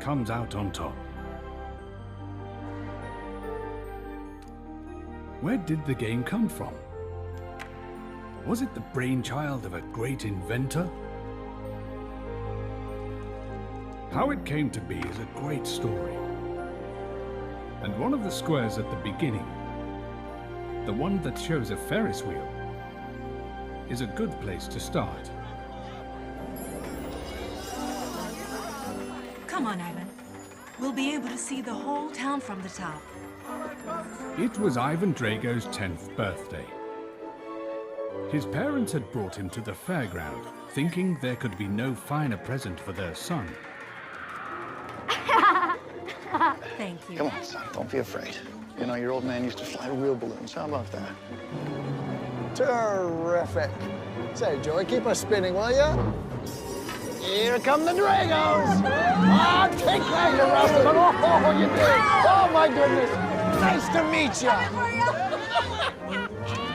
comes out on top. Where did the game come from? Was it the brainchild of a great inventor? How it came to be is a great story. And one of the squares at the beginning, the one that shows a Ferris wheel, is a good place to start. Come on, Ivan. We'll be able to see the whole town from the top. It was Ivan Drago's 10th birthday. His parents had brought him to the fairground, thinking there could be no finer present for their son. Thank you. Come on, son, don't be afraid. You know, your old man used to fly real balloons. How about that? Terrific. Say, Joey, keep us spinning, will ya? Here come the Dragos! Ah, take that, you rascal! Oh, you did! Oh, my goodness! Nice to meet you!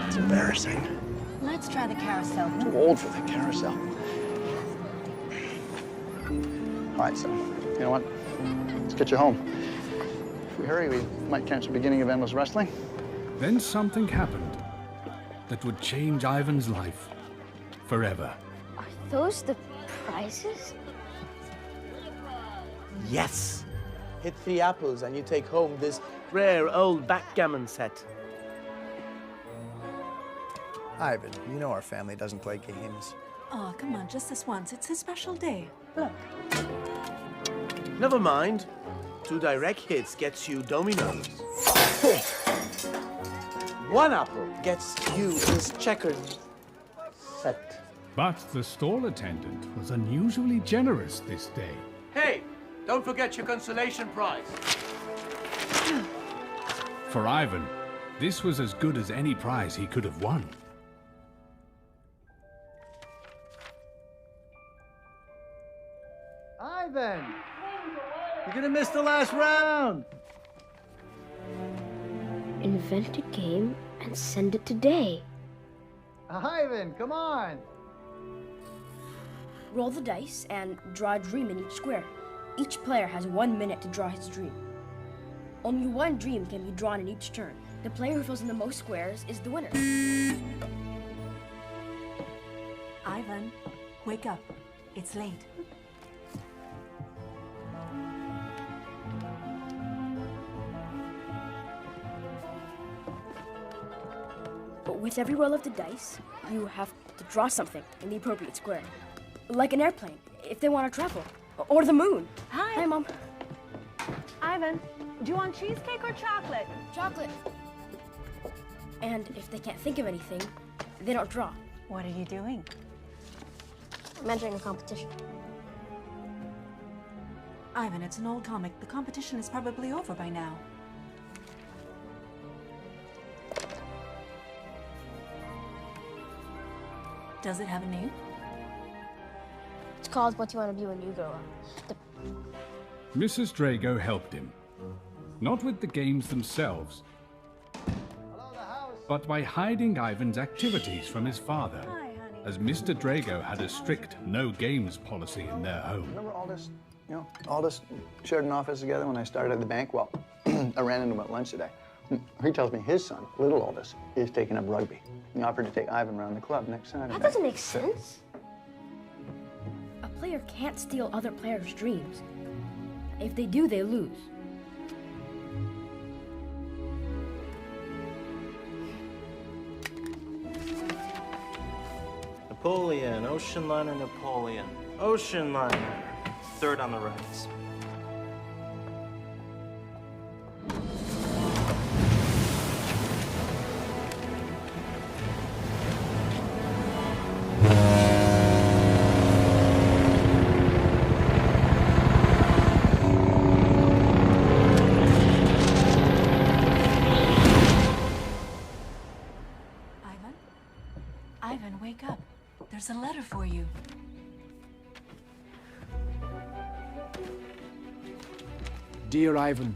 It's embarrassing. Let's try the carousel. Too old for the carousel. All right, son. You know what? Let's get you home. If we hurry, we might catch the beginning of endless wrestling. Then something happened that would change Ivan's life forever. Are those the prizes? Yes! Hit 3 apples and you take home this rare old backgammon set. Ivan, you know our family doesn't play games. Oh, come on, just this once. It's his special day. Look. Never mind. 2 direct hits gets you dominoes. 1 apple gets you this checkered set. But the stall attendant was unusually generous this day. Hey, don't forget your consolation prize. For Ivan, this was as good as any prize he could have won. Ivan! You're gonna miss the last round! Invent a game and send it today. Ivan, come on! Roll the dice and draw a dream in each square. Each player has 1 minute to draw his dream. Only 1 dream can be drawn in each turn. The player who fills in the most squares is the winner. Ivan, wake up. It's late. But with every roll of the dice, you have to draw something in the appropriate square. Like an airplane, if they want to travel. Or the moon. Hi. Hi, Mom. Ivan, do you want cheesecake or chocolate? Chocolate. And if they can't think of anything, they don't draw. What are you doing? I'm entering a competition. Ivan, it's an old comic. The competition is probably over by now. Does it have a name? It's called What You Want to Be When You Grow Up. Mrs. Drago helped him, not with the games themselves, but by hiding Ivan's activities from his father, as Mr. Drago had a strict no-games policy in their home. Remember Aldous? You know, Aldous shared an office together when I started at the bank. Well, I ran into him at lunch today. He tells me his son, little Aldous, is taking up rugby. He offered to take Ivan around the club next Saturday. That doesn't make sense. A player can't steal other players' dreams. If they do, they lose. Napoleon, ocean liner, Napoleon. Ocean liner. 3rd on the right. Ivan, wake up. There's a letter for you. Dear Ivan,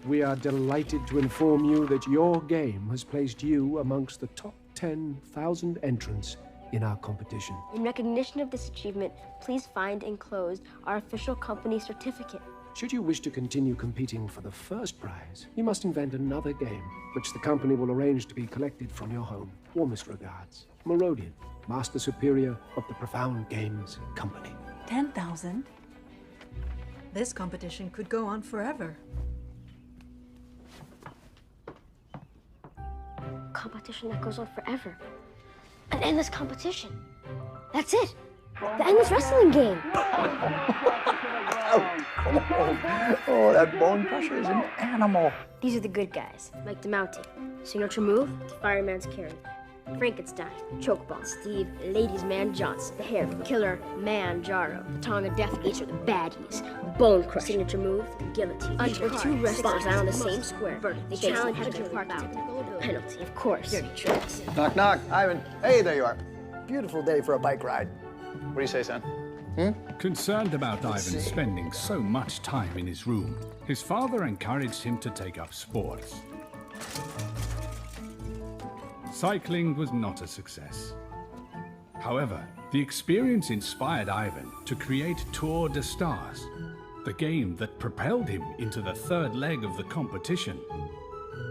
we are delighted to inform you that your game has placed you amongst the top 10,000 entrants in our competition. In recognition of this achievement, please find enclosed our official company certificate. Should you wish to continue competing for the first prize, you must invent another game, which the company will arrange to be collected from your home. Warmest regards, Merodian, Master Superior of the Profound Games Company. 10,000? This competition could go on forever. Competition that goes on forever. An endless competition. That's it. The endless wrestling game. Oh, that bone crusher is an animal. These are the good guys, like the Mountie. Signature move, the Fireman's Carry. Frankenstein, Chokeball, Steve, Ladies Man Johnson, the Hair Killer, Man Jarro, the Tongue of Death Eater, the Baddies, Bone Crusher, signature move, the Guillotine. Under two wrestlers out on the same square. They challenge each other without penalty, of course. Dirty tricks. Knock, knock. Ivan. Hey, there you are. Beautiful day for a bike ride. What do you say, son? Concerned about Ivan spending so much time in his room, his father encouraged him to take up sports. Cycling was not a success. However, the experience inspired Ivan to create Tour de Stars, the game that propelled him into the third leg of the competition.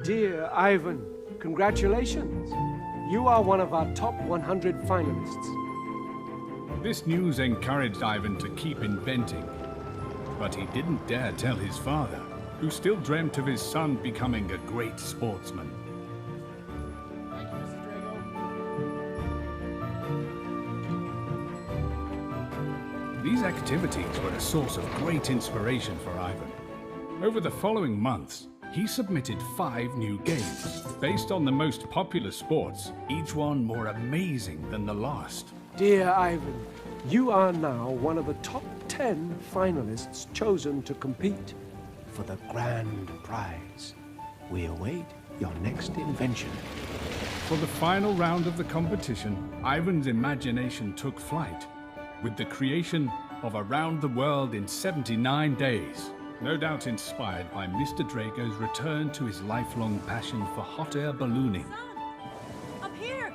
Dear Ivan, congratulations. You are one of our top 100 finalists. This news encouraged Ivan to keep inventing, but he didn't dare tell his father, who still dreamt of his son becoming a great sportsman. These activities were a source of great inspiration for Ivan. Over the following months, he submitted 5 new games, based on the most popular sports, each one more amazing than the last. Dear Ivan, you are now one of the top 10 finalists chosen to compete for the grand prize. We await your next invention. For the final round of the competition, Ivan's imagination took flight, with the creation of Around the World in 79 Days, no doubt inspired by Mr. Drago's return to his lifelong passion for hot air ballooning. Up here!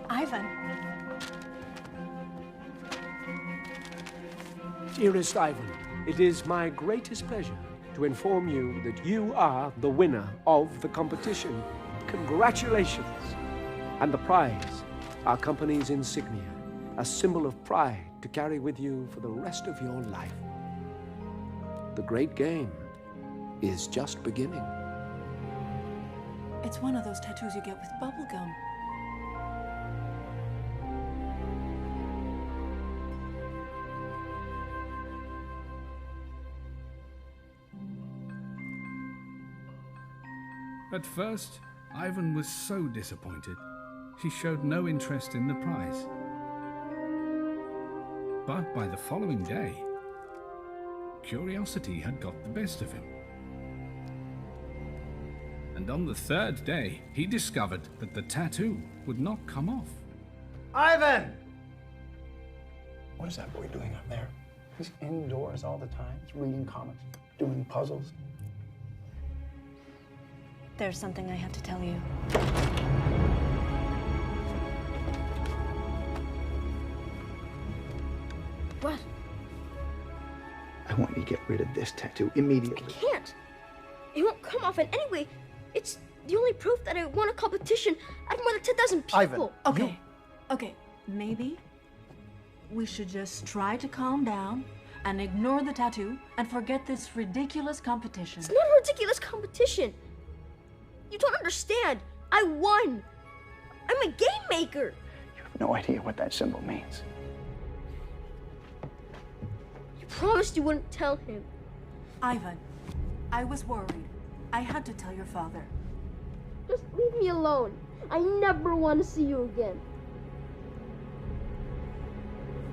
Ivan. Dearest Ivan, it is my greatest pleasure to inform you that you are the winner of the competition. Congratulations! And the prize, our company's insignia, a symbol of pride to carry with you for the rest of your life. The great game is just beginning. It's one of those tattoos you get with bubble gum. At first, Ivan was so disappointed. He showed no interest in the prize. But by the following day, curiosity had got the best of him. And on the third day, he discovered that the tattoo would not come off. Ivan! What is that boy doing up there? He's indoors all the time. He's reading comics, doing puzzles. There's something I have to tell you. What? I want you to get rid of this tattoo immediately. I can't. It won't come off in any way. It's the only proof that I won a competition out of more than 10,000 people. Ivan, Okay, okay, maybe we should just try to calm down and ignore the tattoo and forget this ridiculous competition. It's not a ridiculous competition. You don't understand. I won. I'm a game maker. You have no idea what that symbol means. You promised you wouldn't tell him. Ivan, I was worried. I had to tell your father. Just leave me alone. I never want to see you again.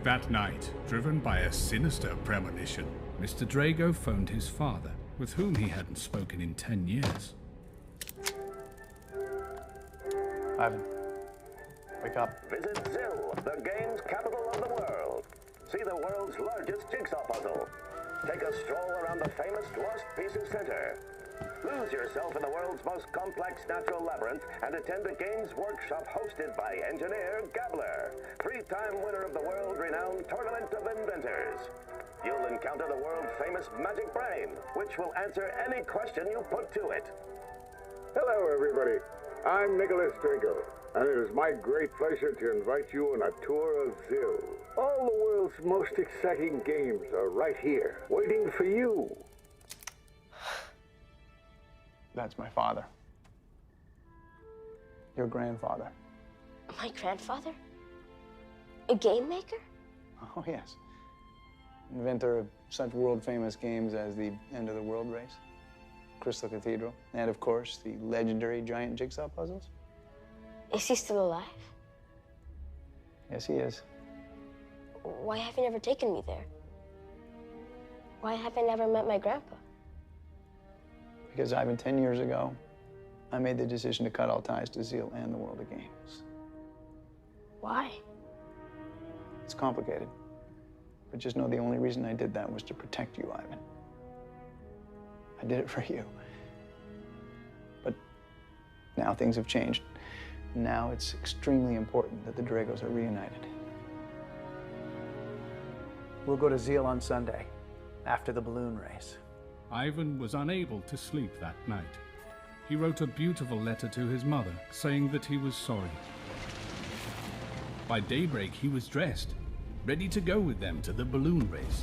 That night, driven by a sinister premonition, Mr. Drago phoned his father, with whom he hadn't spoken in 10 years. Ivan, wake up. Visit Zill, the game's capital of the world. See the world's largest jigsaw puzzle. Take a stroll around the famous Lost Pieces Center. Lose yourself in the world's most complex natural labyrinth and attend a games workshop hosted by engineer Gabler, 3-time winner of the world-renowned Tournament of Inventors. You'll encounter the world-famous Magic Brain, which will answer any question you put to it. Hello, everybody. I'm Nicholas Drago, and it is my great pleasure to invite you on a tour of Zill. All the world's most exciting games are right here, waiting for you. That's my father. Your grandfather. My grandfather? A game maker? Oh, yes. Inventor of such world-famous games as the End of the World race, Crystal Cathedral, and of course, the legendary giant jigsaw puzzles. Is he still alive? Yes, he is. Why have you never taken me there? Why have I never met my grandpa? Because, Ivan, 10 years ago, I made the decision to cut all ties to Zeal and the world of games. Why? It's complicated. But just know the only reason I did that was to protect you, Ivan. I did it for you. But now things have changed. Now it's extremely important that the Dragos are reunited. We'll go to Zeal on Sunday, after the balloon race. Ivan was unable to sleep that night. He wrote a beautiful letter to his mother, saying that he was sorry. By daybreak, he was dressed, ready to go with them to the balloon race.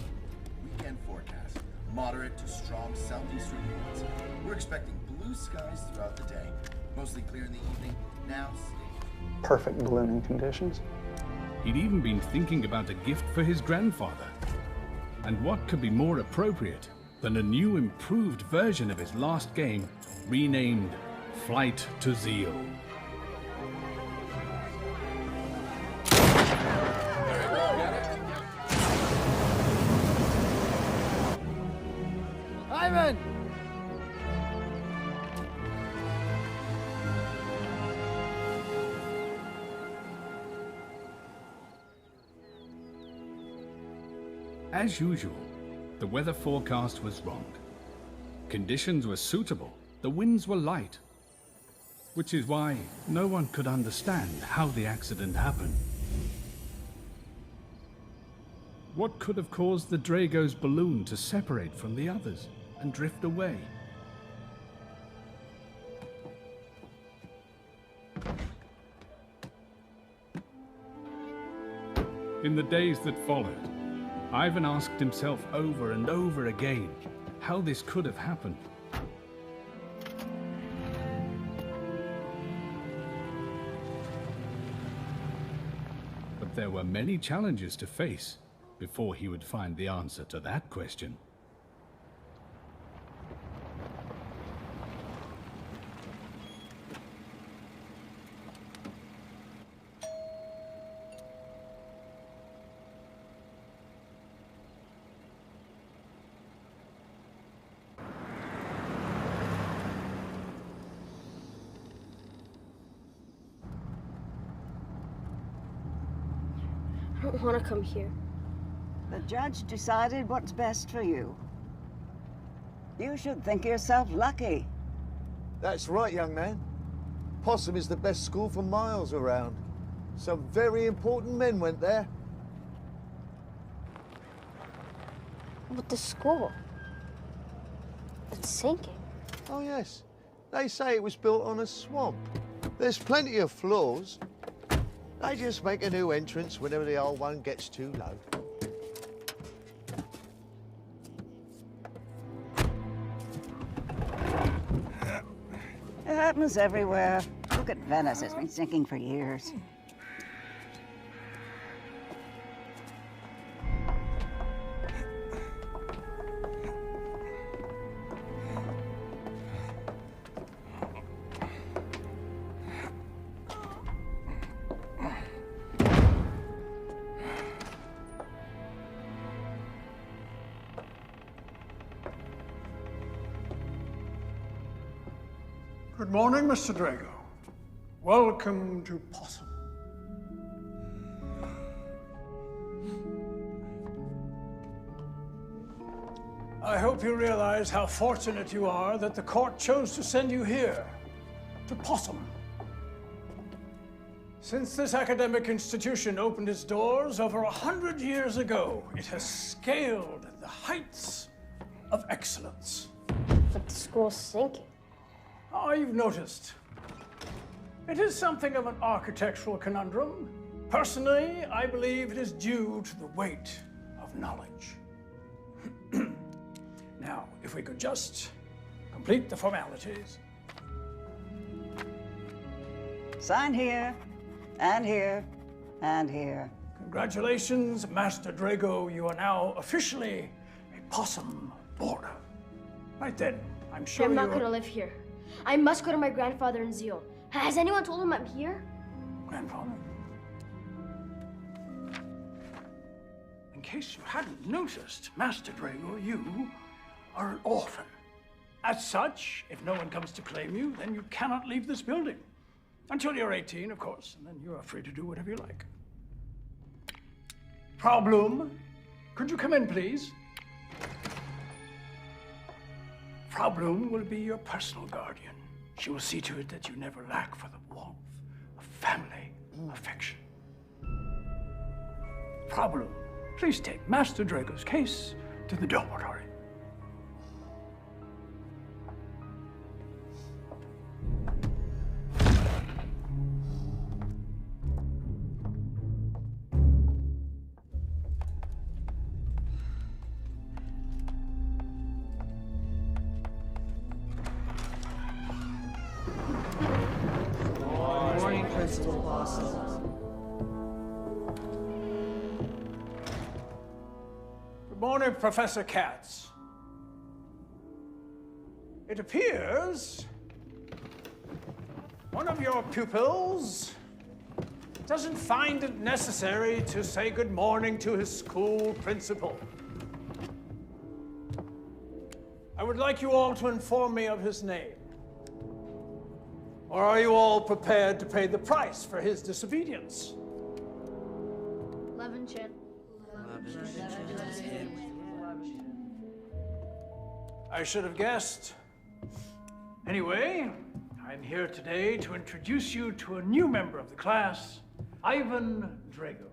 Weekend forecast, moderate to strong southeastern winds. We're expecting blue skies throughout the day, mostly clear in the evening, now safe. Perfect ballooning conditions. He'd even been thinking about a gift for his grandfather. And what could be more appropriate than a new, improved version of his last game, renamed Flight to Zeal. Ivan! As usual, the weather forecast was wrong. Conditions were suitable, the winds were light, which is why no one could understand how the accident happened. What could have caused the Drago's balloon to separate from the others and drift away? In the days that followed, Ivan asked himself over and over again how this could have happened. But there were many challenges to face before he would find the answer to that question. I don't want to come here. The judge decided what's best for you. You should think yourself lucky. That's right, young man. Possum is the best school for miles around. Some very important men went there. But the school, it's sinking. Oh, yes. They say it was built on a swamp. There's plenty of flaws. They just make a new entrance whenever the old one gets too low. It happens everywhere. Look at Venice. It's been sinking for years. Good morning, Mr. Drago. Welcome to Possum. I hope you realize how fortunate you are that the court chose to send you here, to Possum. Since this academic institution opened its doors over 100 years ago, it has scaled the heights of excellence. But the school's sinking. Oh, you've noticed. It is something of an architectural conundrum. Personally, I believe it is due to the weight of knowledge. Now, if we could just complete the formalities. Sign here, and here, and here. Congratulations, Master Drago. You are now officially a possum boarder. Right then, I'm sure I'm not gonna live here. I must go to my grandfather in Zeal. Has anyone told him I'm here? Grandfather? In case you hadn't noticed, Master Drago, you are an orphan. As such, if no one comes to claim you, then you cannot leave this building. Until you're 18, of course, and then you are free to do whatever you like. Frau Bloom, could you come in, please? Frau Bloom will be your personal guardian. She will see to it that you never lack for the warmth of family affection. Frau Bloom, please take Master Drago's case to the dormitory. Good morning, Professor Katz. It appears one of your pupils doesn't find it necessary to say good morning to his school principal. I would like you all to inform me of his name. Or are you all prepared to pay the price for his disobedience? Levinchan. I should have guessed. Anyway, I'm here today to introduce you to a new member of the class, Ivan Drago.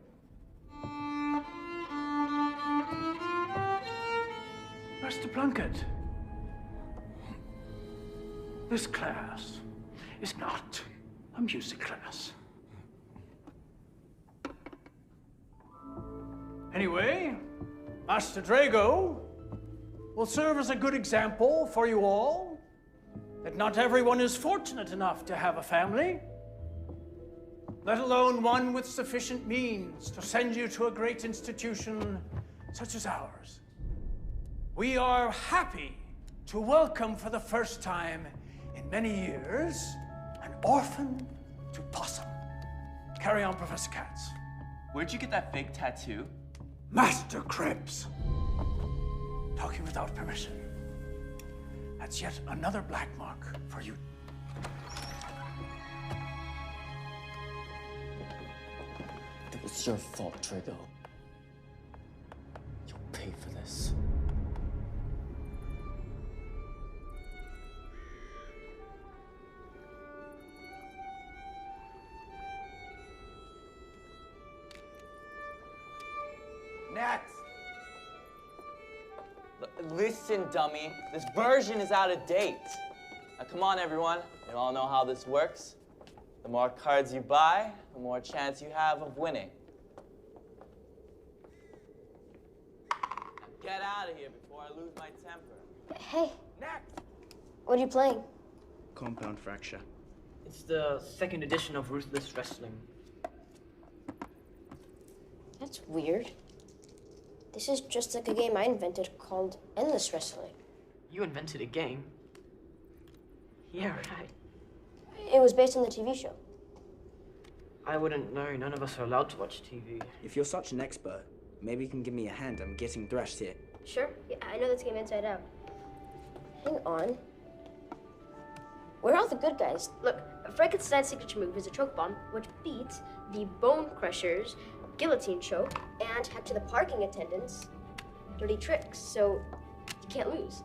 Master Plunkett, this class is not a music class. Anyway, Master Drago will serve as a good example for you all that not everyone is fortunate enough to have a family, let alone one with sufficient means to send you to a great institution such as ours. We are happy to welcome for the first time in many years an orphan to Possum. Carry on, Professor Katz. Where'd you get that fake tattoo? Master Krebs. Talking without permission. That's yet another black mark for you. It was your fault, Drago. You'll pay for this. Next! Listen, dummy. This version is out of date. Now, come on, everyone. You all know how this works. The more cards you buy, the more chance you have of winning. Now, get out of here before I lose my temper. Hey. Next! What are you playing? Compound fracture. It's the second edition of Ruthless Wrestling. That's weird. This is just like a game I invented called Endless Wrestling. You invented a game? Yeah, right. It was based on the TV show. I wouldn't know. None of us are allowed to watch TV. If you're such an expert, maybe you can give me a hand. I'm getting thrashed here. Sure. Yeah, I know this game inside out. Hang on. Where are all the good guys? Look, Frankenstein's signature move is a choke bomb, which beats the Bone Crusher's guillotine choke and Hector the parking attendant's dirty tricks. So You can't lose.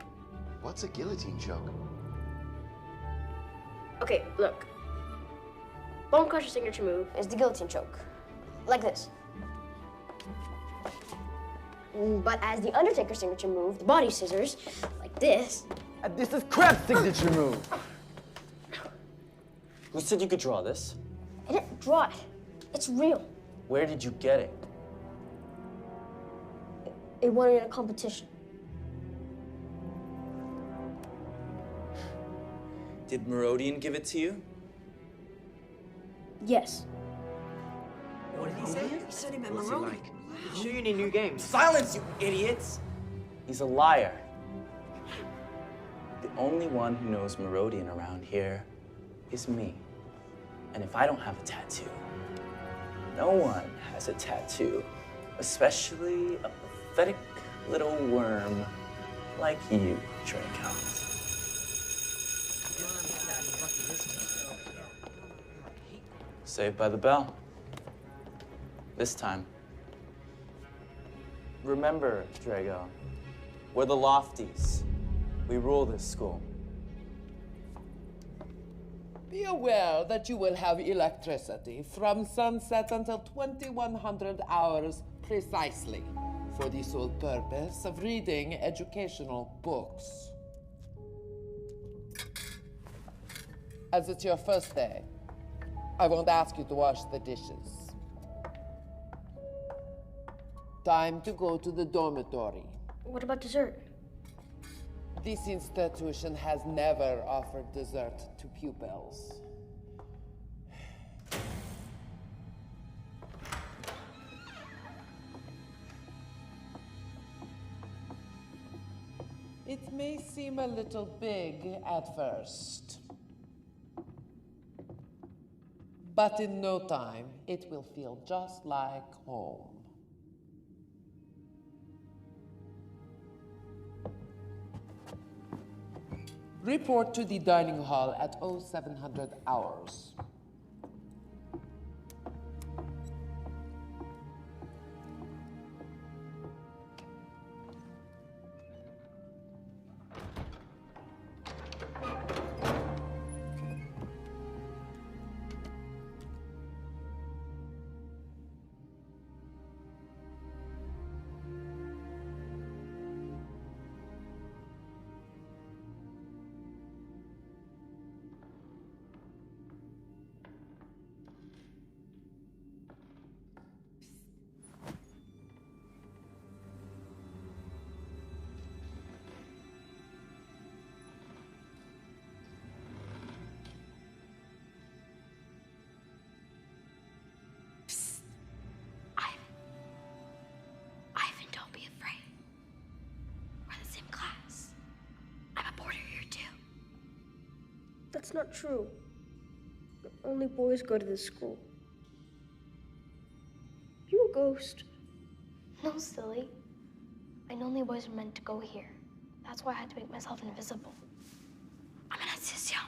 What's a guillotine choke? Okay, look. Bone Crusher's signature move is the guillotine choke. Like this. But as the Undertaker's signature move, the body scissors, like this. And this is Krebs' signature move. Who said you could draw this? I didn't draw it. It's real. Where did you get it? It won in a competition. Did Merodian give it to you? Yes. What did he say? He said he meant What's he Maroni. like? I'm sure you need new games. Silence, you idiots! He's a liar. The only one who knows Merodian around here is me. And if I don't have a tattoo, no one has a tattoo, especially a pathetic little worm like you, Draco. Saved by the bell. This time. Remember, Drago, we're the Lofties. We rule this school. Be aware that you will have electricity from sunset until 2100 hours precisely for the sole purpose of reading educational books. As it's your first day, I won't ask you to wash the dishes. Time to go to the dormitory. What about dessert? This institution has never offered dessert to pupils. It may seem a little big at first, but in no time, it will feel just like home. Report to the dining hall at 0700 hours. That's not true. Only boys go to this school. You a ghost? No, silly. I know only boys are meant to go here. That's why I had to make myself invisible. I'm an assistant.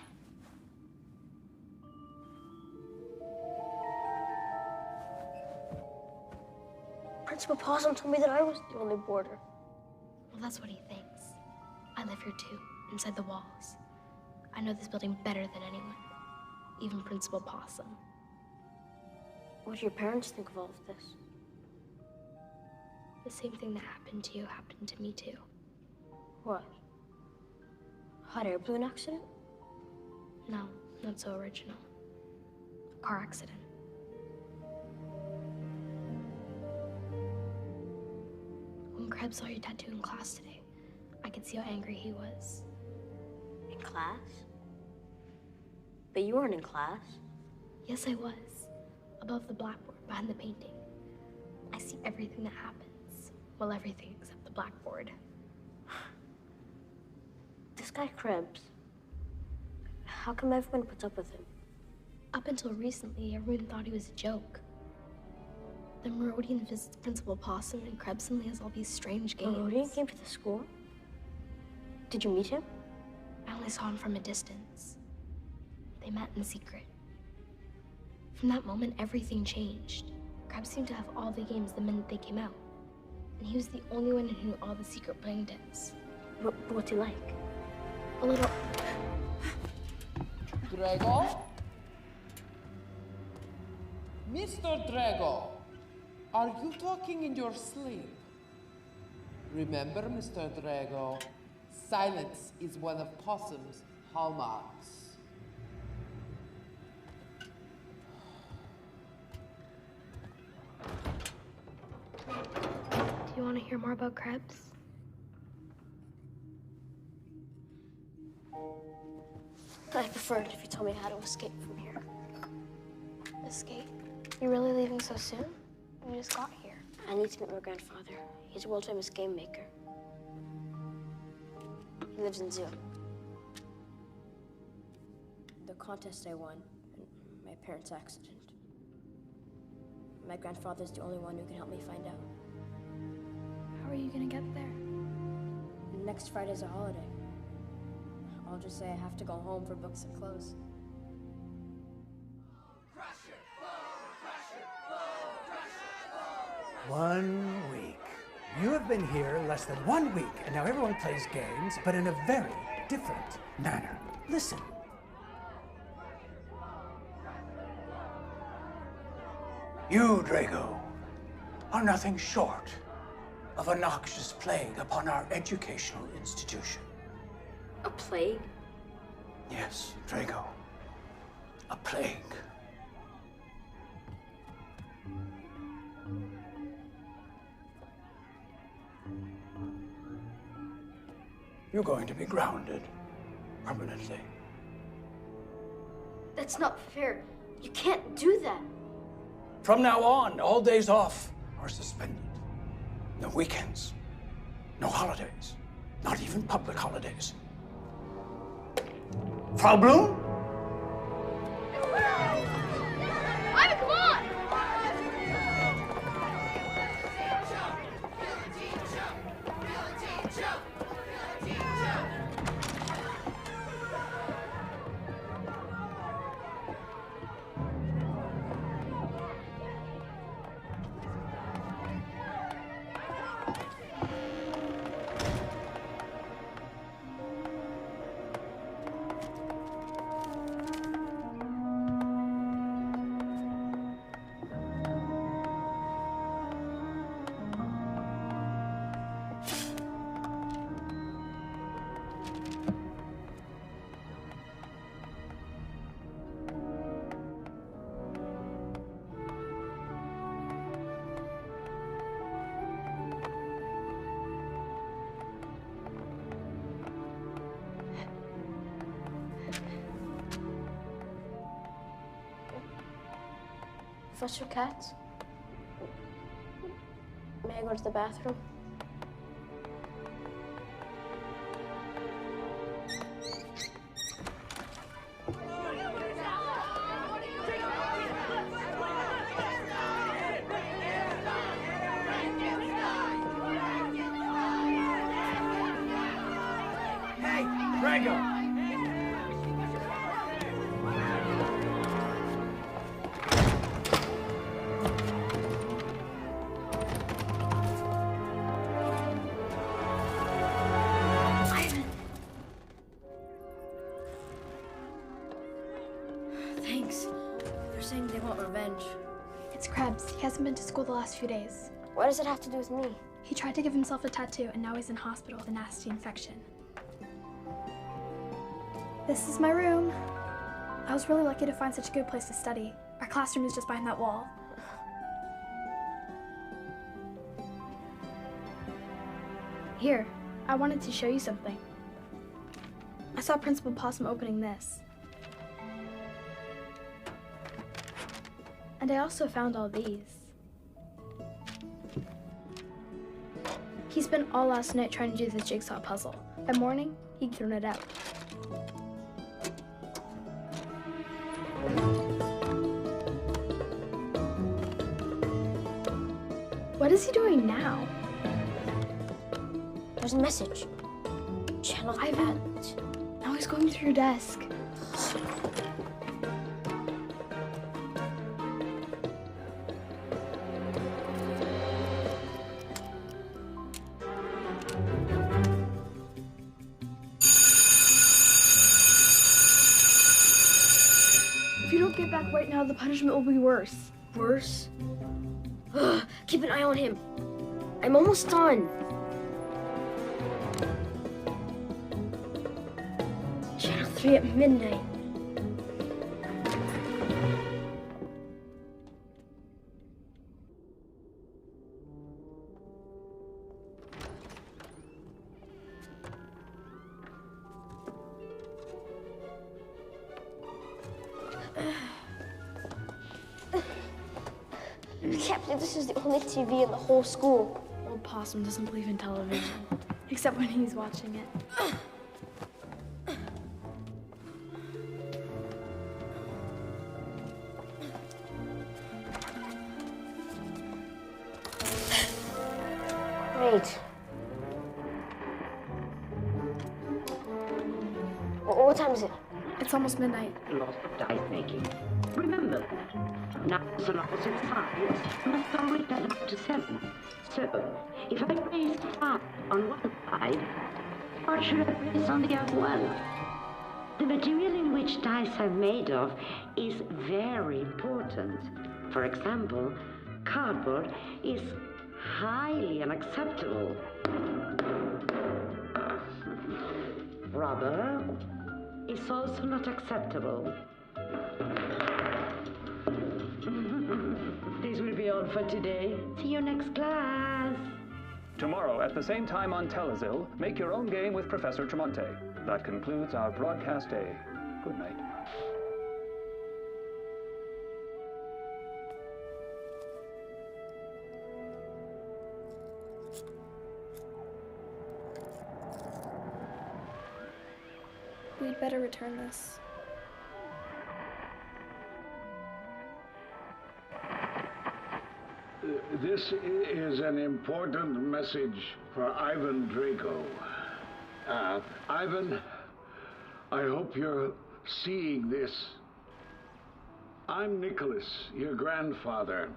Principal Possum told me that I was the only boarder. Well, that's what he thinks. I live here too, inside the walls. I know this building better than anyone, even Principal Possum. What do your parents think of all of this? The same thing that happened to you happened to me too. What? Hot air balloon accident? No, not so original. A car accident. When Krebs saw your tattoo in class today, I could see how angry he was. In class? But you weren't in class. Yes, I was. Above the blackboard, behind the painting. I see everything that happens. Well, everything except the blackboard. This guy Krebs, how come everyone puts up with him? Up until recently, everyone thought he was a joke. Then Merodian visits Principal Possum, and Krebs suddenly has all these strange games. Merodian came to the school? Did you meet him? I only saw him from a distance. They met in secret. From that moment, everything changed. Krebs seemed to have all the games the minute they came out. And he was the only one who knew all the secret playing tips. What's he like? A little... Drago? Mr. Drago, are you talking in your sleep? Remember, Mr. Drago, silence is one of Possum's hallmarks. Do you want to hear more about Krebs? I'd prefer it if you told me how to escape from here. Escape? You're really leaving so soon? You just got here. I need to meet my grandfather. He's a world-famous game maker. He lives in Zoo. The contest I won, and my parents' accident. My grandfather's the only one who can help me find out. How are you gonna get there? Next Friday's a holiday. I'll just say I have to go home for books and clothes. 1 week. You have been here less than 1 week, and now everyone plays games, but in a very different manner. Listen. You, Drago, are nothing short of a noxious plague upon our educational institution. A plague? Yes, Drago. A plague. You're going to be grounded permanently. That's not fair. You can't do that. From now on, all days off are suspended. No weekends, no holidays, not even public holidays. Frau Bloom? Ivan, come on! Professor Katz? May I go to the bathroom? Hey, Drago! Thanks. They're saying they want revenge. It's Krebs. He hasn't been to school the last few days. What does it have to do with me? He tried to give himself a tattoo, and now he's in hospital with a nasty infection. This is my room. I was really lucky to find such a good place to study. Our classroom is just behind that wall. Here, I wanted to show you something. I saw Principal Possum opening this. And I also found all these. He spent all last night trying to do this jigsaw puzzle. By morning, he'd thrown it out. What is he doing now? There's a message. Channel Ivan. Now he's going through your desk. Right now, the punishment will be worse. Worse? Keep an eye on him. I'm almost done. Channel 3 at midnight. Captain, this is the only TV in the whole school. Old Possum doesn't believe in television, except when he's watching it. Great. What time is it? It's almost midnight. Lots of dice making. Remember that. Now, so long as it's 5, you must always add up to 7. So, if I raise 5 on one side, what should I raise on the other one? The material in which dice are made of is very important. For example, cardboard is highly unacceptable. Rubber is also not acceptable. This will be all for today. See you next class. Tomorrow at the same time on Telezil, make your own game with Professor Tremonte. That concludes our broadcast day. Good night. We'd better return this. This is an important message for Ivan Drago. Ivan, I hope you're seeing this. I'm Nicholas, your grandfather.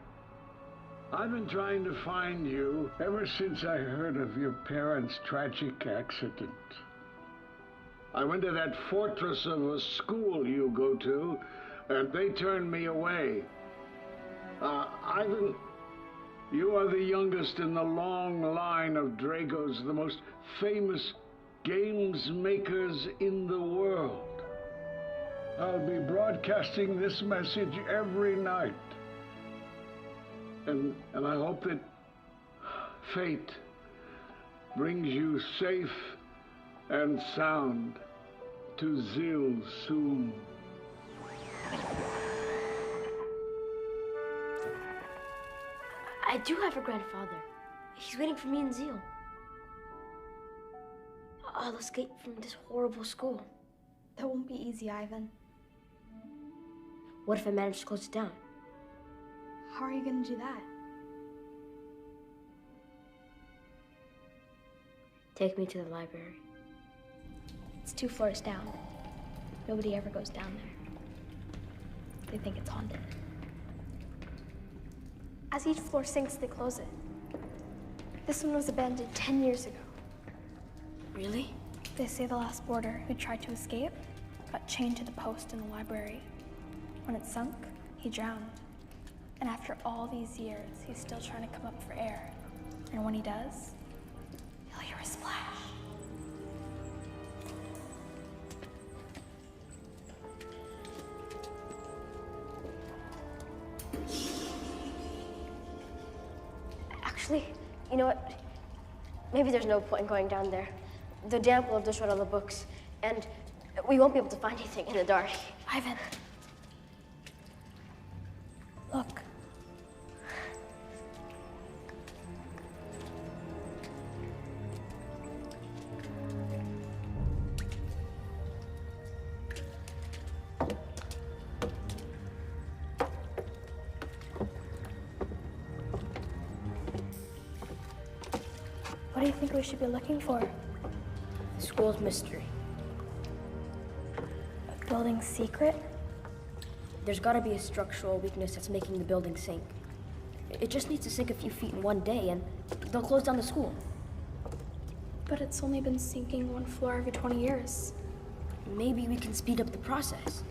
I've been trying to find you ever since I heard of your parents' tragic accident. I went to that fortress of a school you go to, and they turned me away. Ivan, you are the youngest in the long line of Dragos, the most famous games makers in the world. I'll be broadcasting this message every night. And I hope that fate brings you safe and sound to Zil soon. I do have a grandfather. He's waiting for me in Zeal. I'll escape from this horrible school. That won't be easy, Ivan. What if I manage to close it down? How are you going to do that? Take me to the library. It's 2 floors down. Nobody ever goes down there. They think it's haunted. As each floor sinks, they close it. This one was abandoned 10 years ago. Really? They say the last boarder who tried to escape got chained to the post in the library. When it sunk, he drowned. And after all these years, he's still trying to come up for air. And when he does, you'll hear a splash. Actually, you know what? Maybe there's no point in going down there. The damp will have destroyed all the books, and we won't be able to find anything in the dark. Ivan. Look. What do you think we should be looking for? The school's mystery. A building secret? There's gotta be a structural weakness that's making the building sink. It just needs to sink a few feet in one day, and they'll close down the school. But it's only been sinking 1 floor every 20 years. Maybe we can speed up the process.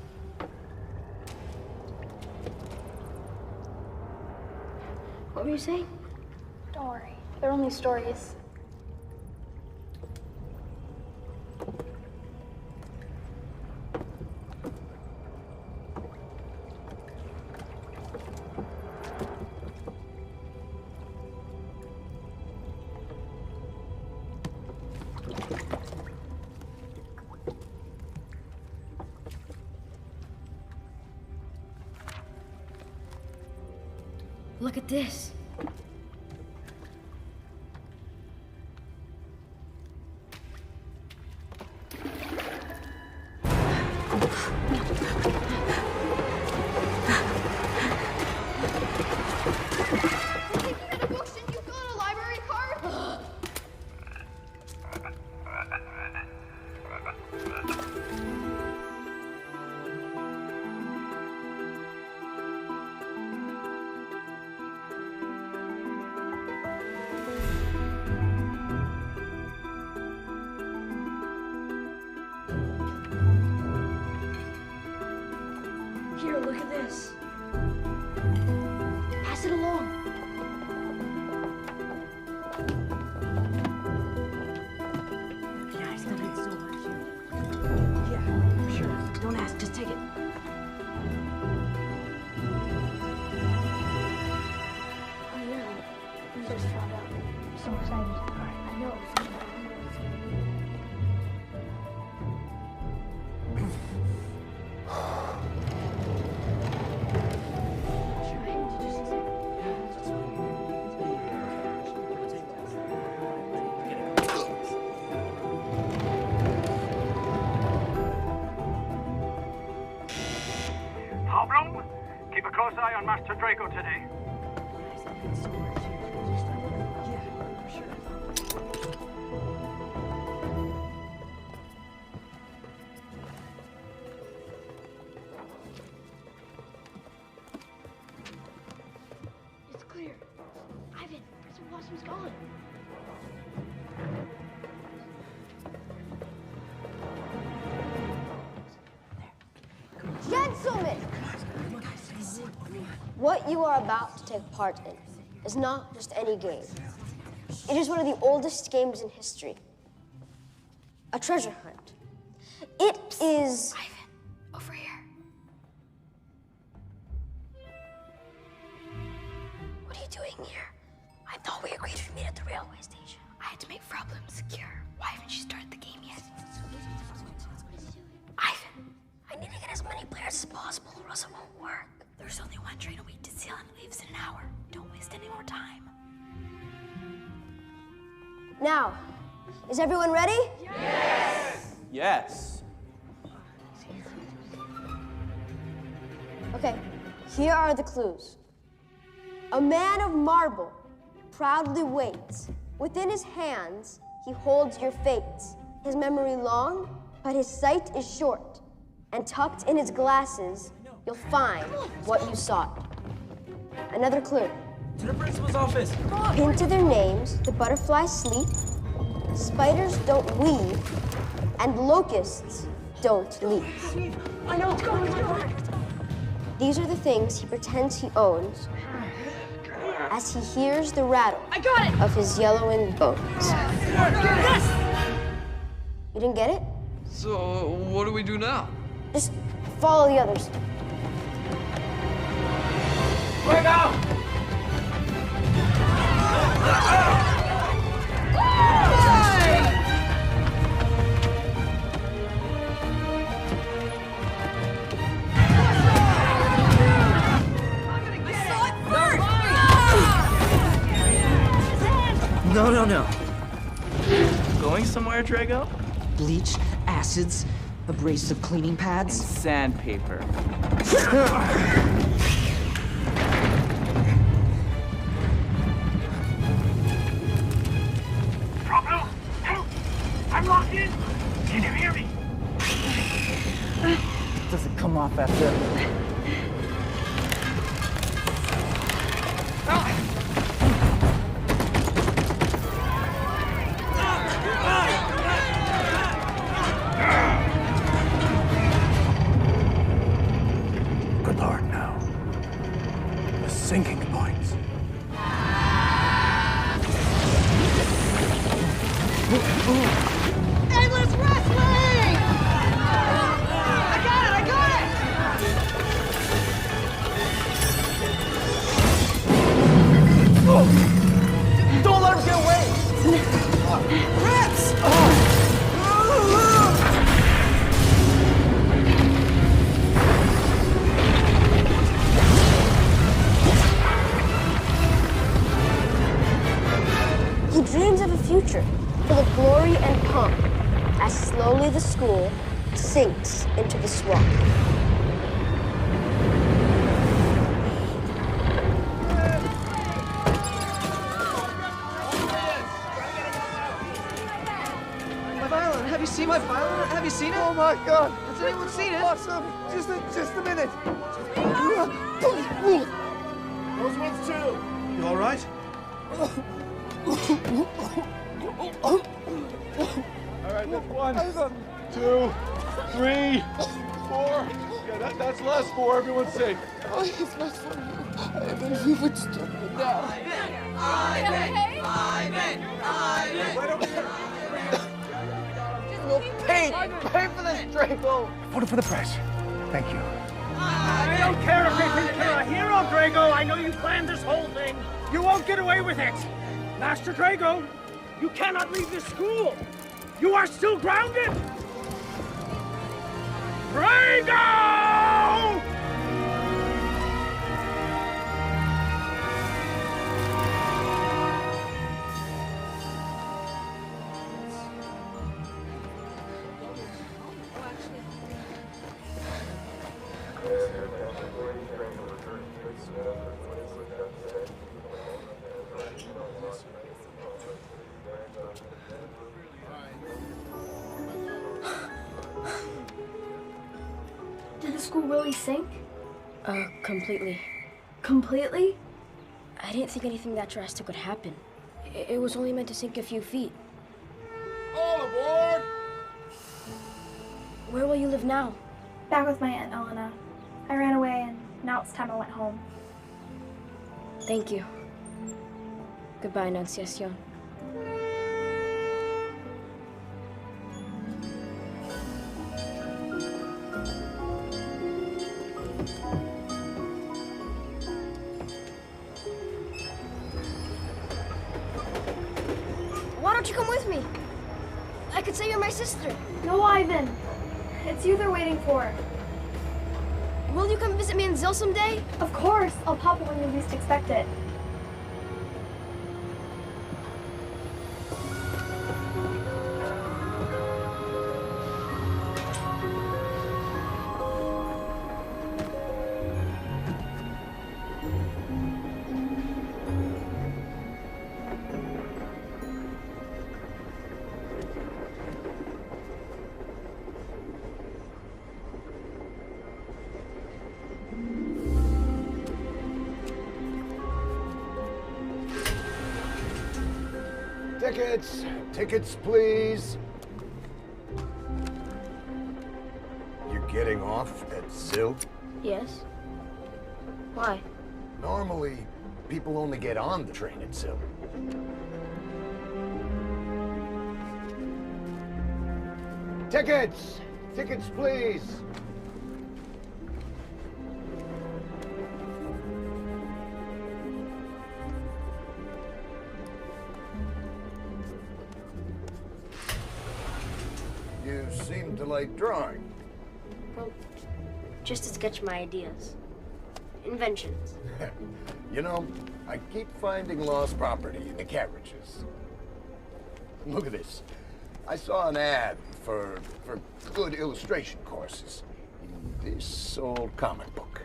What were you saying? Don't worry. They're only stories. Look at this. Here, look at this. Pass it along. Yeah, I still need so much. Yeah, sure. Don't ask, just take it. Oh yeah, we just found out. I'm so excited. I know. Problem? Keep a close eye on Master Draco today. It's clear. Ivan, Mr. Blossom's gone. Gentlemen! What you are about to take part in is not just any game. It is one of the oldest games in history. A treasure hunt. It is... Ivan, over here. What are you doing here? I thought we agreed to meet at the railway station. I had to make problems secure. Why haven't you started the game yet? Ivan, I need to get as many players as possible or else it won't work. There's only one train a week to Zealand. Leaves in an hour. Don't waste any more time. Now, is everyone ready? Yes. Okay, here are the clues. A man of marble proudly waits. Within his hands, he holds your fates. His memory long, but his sight is short. And tucked in his glasses, you'll find what you sought. Another clue. To the principal's office. Pinned to their names, the butterflies sleep, spiders don't weave, and locusts don't leap. I know, go. These are the things he pretends he owns as he hears the rattle of his yellowing bones. Yes! You didn't get it? So, what do we do now? Just follow the others. Break out! No. Going somewhere, Drago? Bleach, acids, abrasive cleaning pads. And sandpaper. Problem? Help! I'm locked in! Can you hear me? Doesn't come off after. Good Lord, now. The sinking points. Endless wrestling! I got it! Don't let him get away! Rex! He dreams of a future full of glory and pomp as slowly the school sinks into the swamp. My violin. Have you seen my violin? Have you seen it? Oh my God! Has anyone seen it? Awesome! Just a minute. Those ones too. You all right? All right, that's 1, 2, 3, 4. Yeah, that's last 4. Everyone's safe. Oh, it's not for you. Even if you would stop me now. Pay for this, Drago. Photo for the press. Thank you. I don't care if they think you're a hero, Drago. I know you planned this whole thing. You won't get away with it. Master Drago, you cannot leave this school. You are still grounded. Drago! Did the school really sink? Completely. Completely? I didn't think anything that drastic would happen. It was only meant to sink a few feet. All aboard! Where will you live now? Back with my Aunt Elena. I ran away and now it's time I went home. Thank you. Goodbye, Annunciacion. Why don't you come with me? I could say you're my sister. No, Ivan. It's you they're waiting for. Will you come visit me in Zil someday? Of course. I'll pop it when you least expect it. Tickets! Tickets, please. You're getting off at Zil? Yes. Why? Normally, people only get on the train at Zil. Tickets! Tickets, please! You seem to like drawing. Well, just to sketch my ideas. Inventions. You know, I keep finding lost property in the carriages. Look at this. I saw an ad for good illustration courses in this old comic book.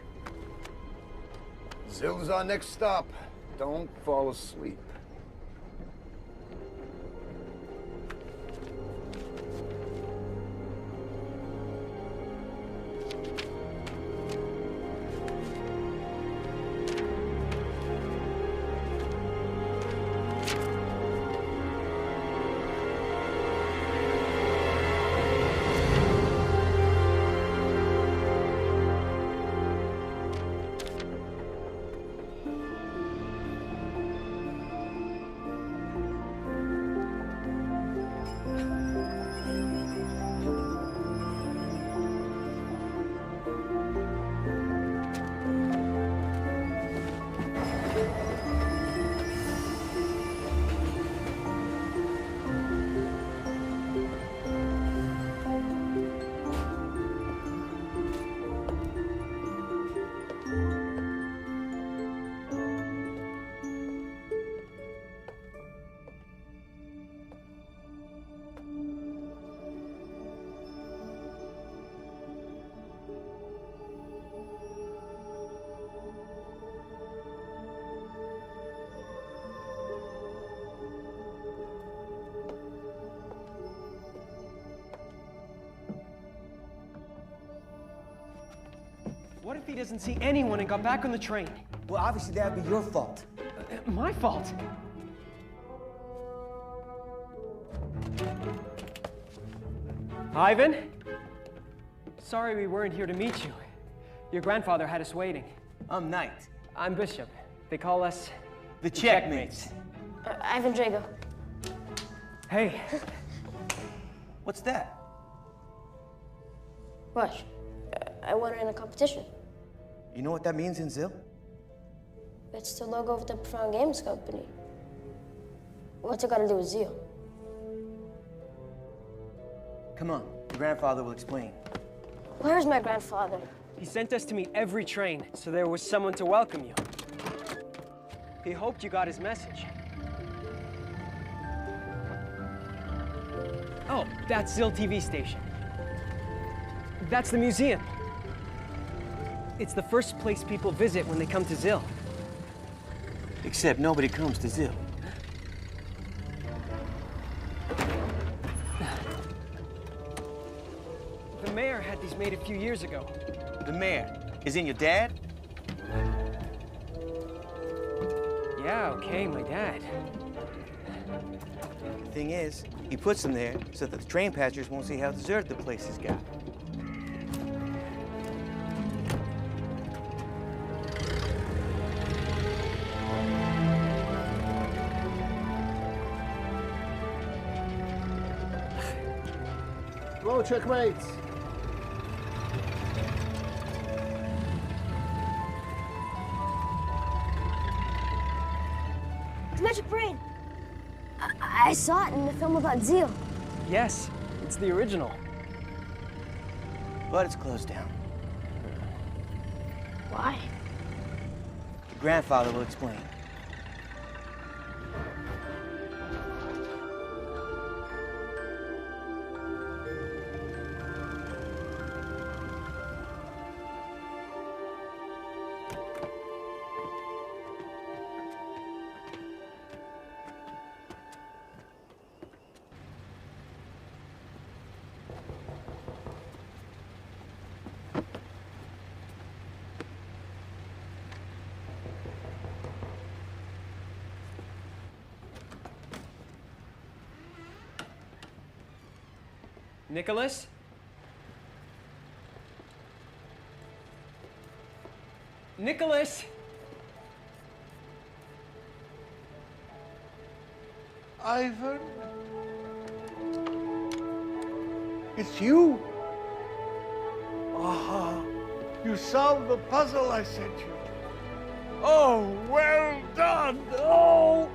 Zil's our next stop. Don't fall asleep. if he doesn't see anyone and got back on the train? Well, obviously that'd be your fault. My fault? Ivan? Sorry we weren't here to meet you. Your grandfather had us waiting. I'm Knight. I'm Bishop. They call us... The Checkmates. Ivan Drago. Hey. What's that? What? I won in a competition. You know what that means in Zill? It's the logo of the Profound Games Company. What's it got to do with Zeal? Come on, your grandfather will explain. Where's my grandfather? He sent us to meet every train, so there was someone to welcome you. He hoped you got his message. Oh, that's Zill TV station. That's the museum. It's the first place people visit when they come to Zill. Except nobody comes to Zill. The mayor had these made a few years ago. The mayor? Isn't your dad? Yeah, okay, my dad. The thing is, he puts them there so that the train passengers won't see how deserted the place has got. Hello, Checkmates. The magic brain. I saw it in the film about Zeal. Yes, it's the original. But it's closed down. Why? Your grandfather will explain. Nicholas? Nicholas! Ivan? It's you? Ah, you solved the puzzle I sent you. Oh, well done! Oh!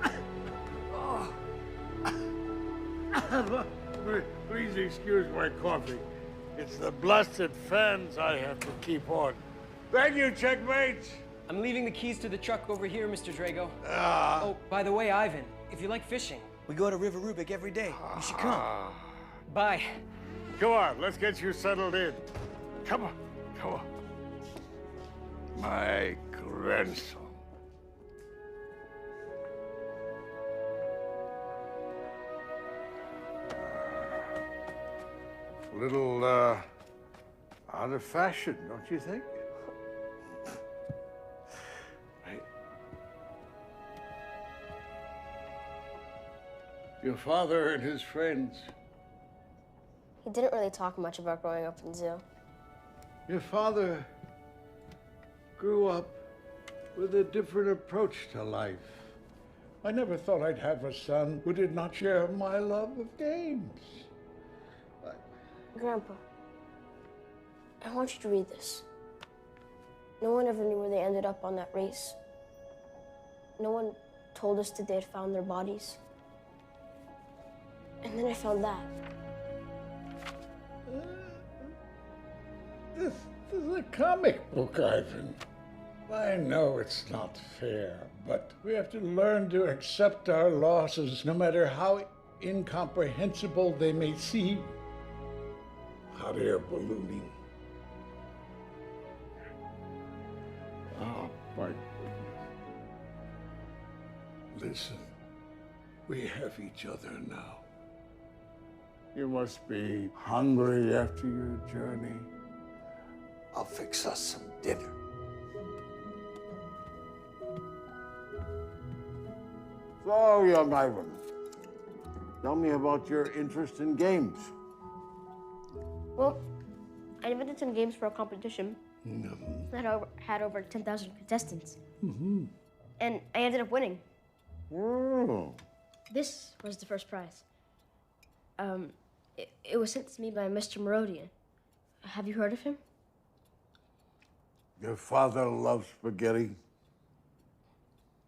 Please excuse my coffee. It's the blessed fans I have to keep on. Thank you, Checkmates. I'm leaving the keys to the truck over here, Mr. Drago. Ah. Oh, by the way, Ivan, if you like fishing. We go to River Rubik every day. You should come. Bye. Come on, let's get you settled in. Come on, come on. My grandson. A little, out of fashion, don't you think? Your father and his friends. He didn't really talk much about growing up in Zeal. Your father grew up with a different approach to life. I never thought I'd have a son who did not share my love of games. Grandpa, I want you to read this. No one ever knew where they ended up on that race. No one told us that they had found their bodies. And then I found that. This is a comic book, Ivan. I know it's not fair, but we have to learn to accept our losses, no matter how incomprehensible they may seem. Hot air ballooning. Oh, my goodness. Listen, we have each other now. You must be hungry after your journey. I'll fix us some dinner. So, young Ivan, tell me about your interest in games. Well, I invented some games for a competition that had over 10,000 contestants. Mm-hmm. And I ended up winning. Oh. This was the first prize. It was sent to me by Mr. Merodian. Have you heard of him? Your father loves spaghetti.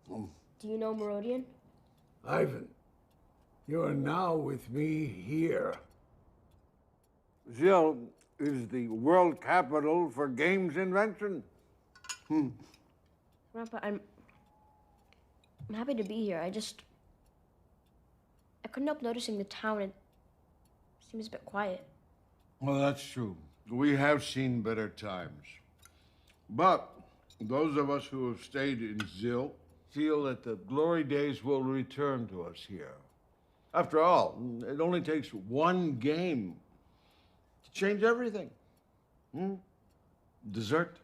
Do you know Merodian? Ivan, you are now with me here. Zil is the world capital for games invention. Grandpa, I'm happy to be here. I couldn't help noticing the town. It seems a bit quiet. Well, that's true. We have seen better times. But those of us who have stayed in Zil feel that the glory days will return to us here. After all, it only takes one game to change everything. Dessert?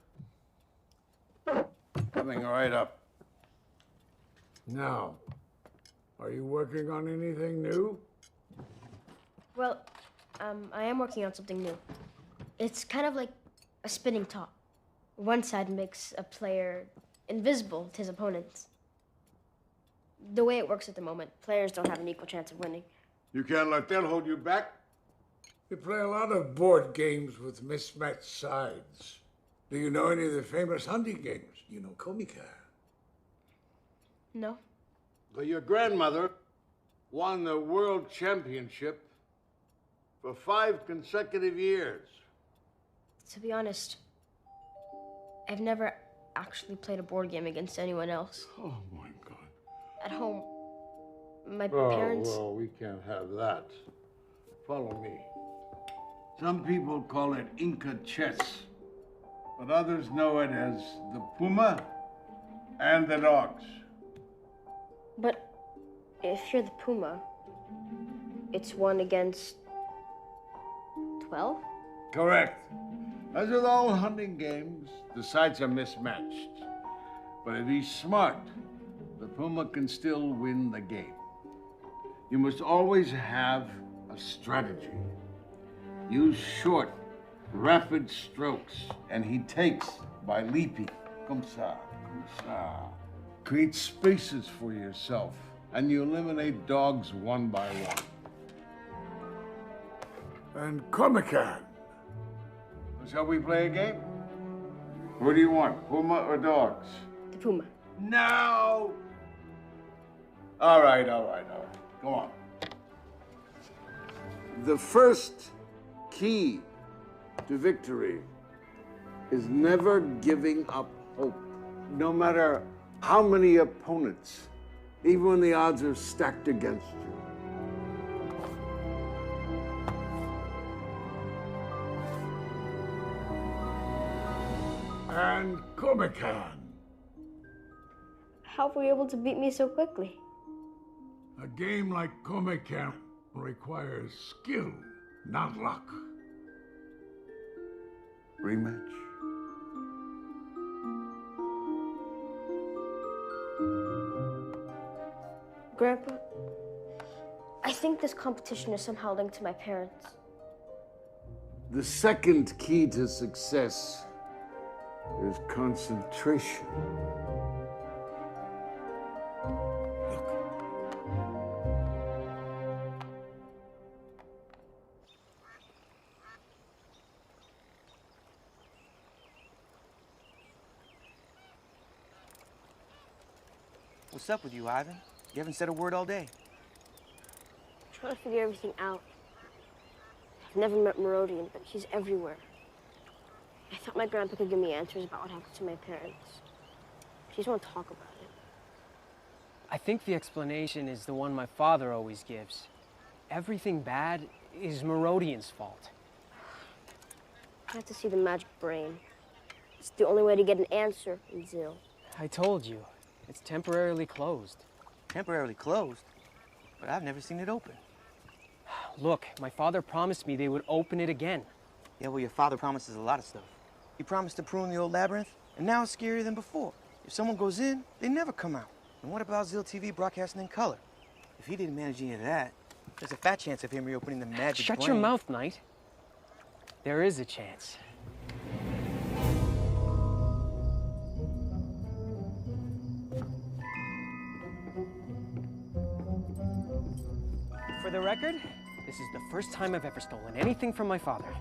Coming right up. Now, are you working on anything new? Well, I am working on something new. It's kind of like a spinning top. One side makes a player invisible to his opponents. The way it works at the moment, players don't have an equal chance of winning. You can't let that hold you back? You play a lot of board games with mismatched sides. Do you know any of the famous hunting games? You know Comica? No. Well, your grandmother won the world championship for 5 consecutive years. To be honest, I've never actually played a board game against anyone else. Oh, my God. At home, my parents... Oh, well, we can't have that. Follow me. Some people call it Inca chess, but others know it as the puma and the dogs. But if you're the puma, it's 1 against 12? Correct. As with all hunting games, the sides are mismatched. But if he's smart, the puma can still win the game. You must always have a strategy. Use short, rapid strokes, and he takes by leaping. Comme ça, comme ça. Create spaces for yourself, and you eliminate dogs one by one. And Comican. Shall we play a game? What do you want, puma or dogs? The puma. No! All right. Go on. The first key to victory is never giving up hope, no matter how many opponents, even when the odds are stacked against you. And Comican. How were you able to beat me so quickly? A game like Comican requires skill, not luck. Rematch? Grandpa, I think this competition is somehow linked to my parents. The second key to success is concentration. What's up with you, Ivan? You haven't said a word all day. I'm trying to figure everything out. I've never met Merodian, but he's everywhere. I thought my grandpa could give me answers about what happened to my parents. I just want to talk about it. I think the explanation is the one my father always gives. Everything bad is Merodian's fault. I have to see the magic brain. It's the only way to get an answer in Zil. I told you, it's temporarily closed. Temporarily closed? But I've never seen it open. Look, my father promised me they would open it again. Yeah, well, your father promises a lot of stuff. He promised to prune the old labyrinth, and now it's scarier than before. If someone goes in, they never come out. And what about Zil TV broadcasting in color? If he didn't manage any of that, there's a fat chance of him reopening the magic Shut brain. your mouth, Knight. There is a chance. For the record, this is the first time I've ever stolen anything from my father.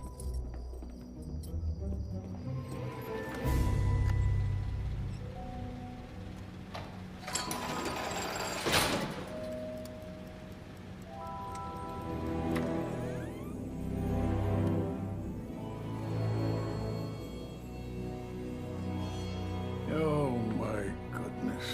Oh, my goodness.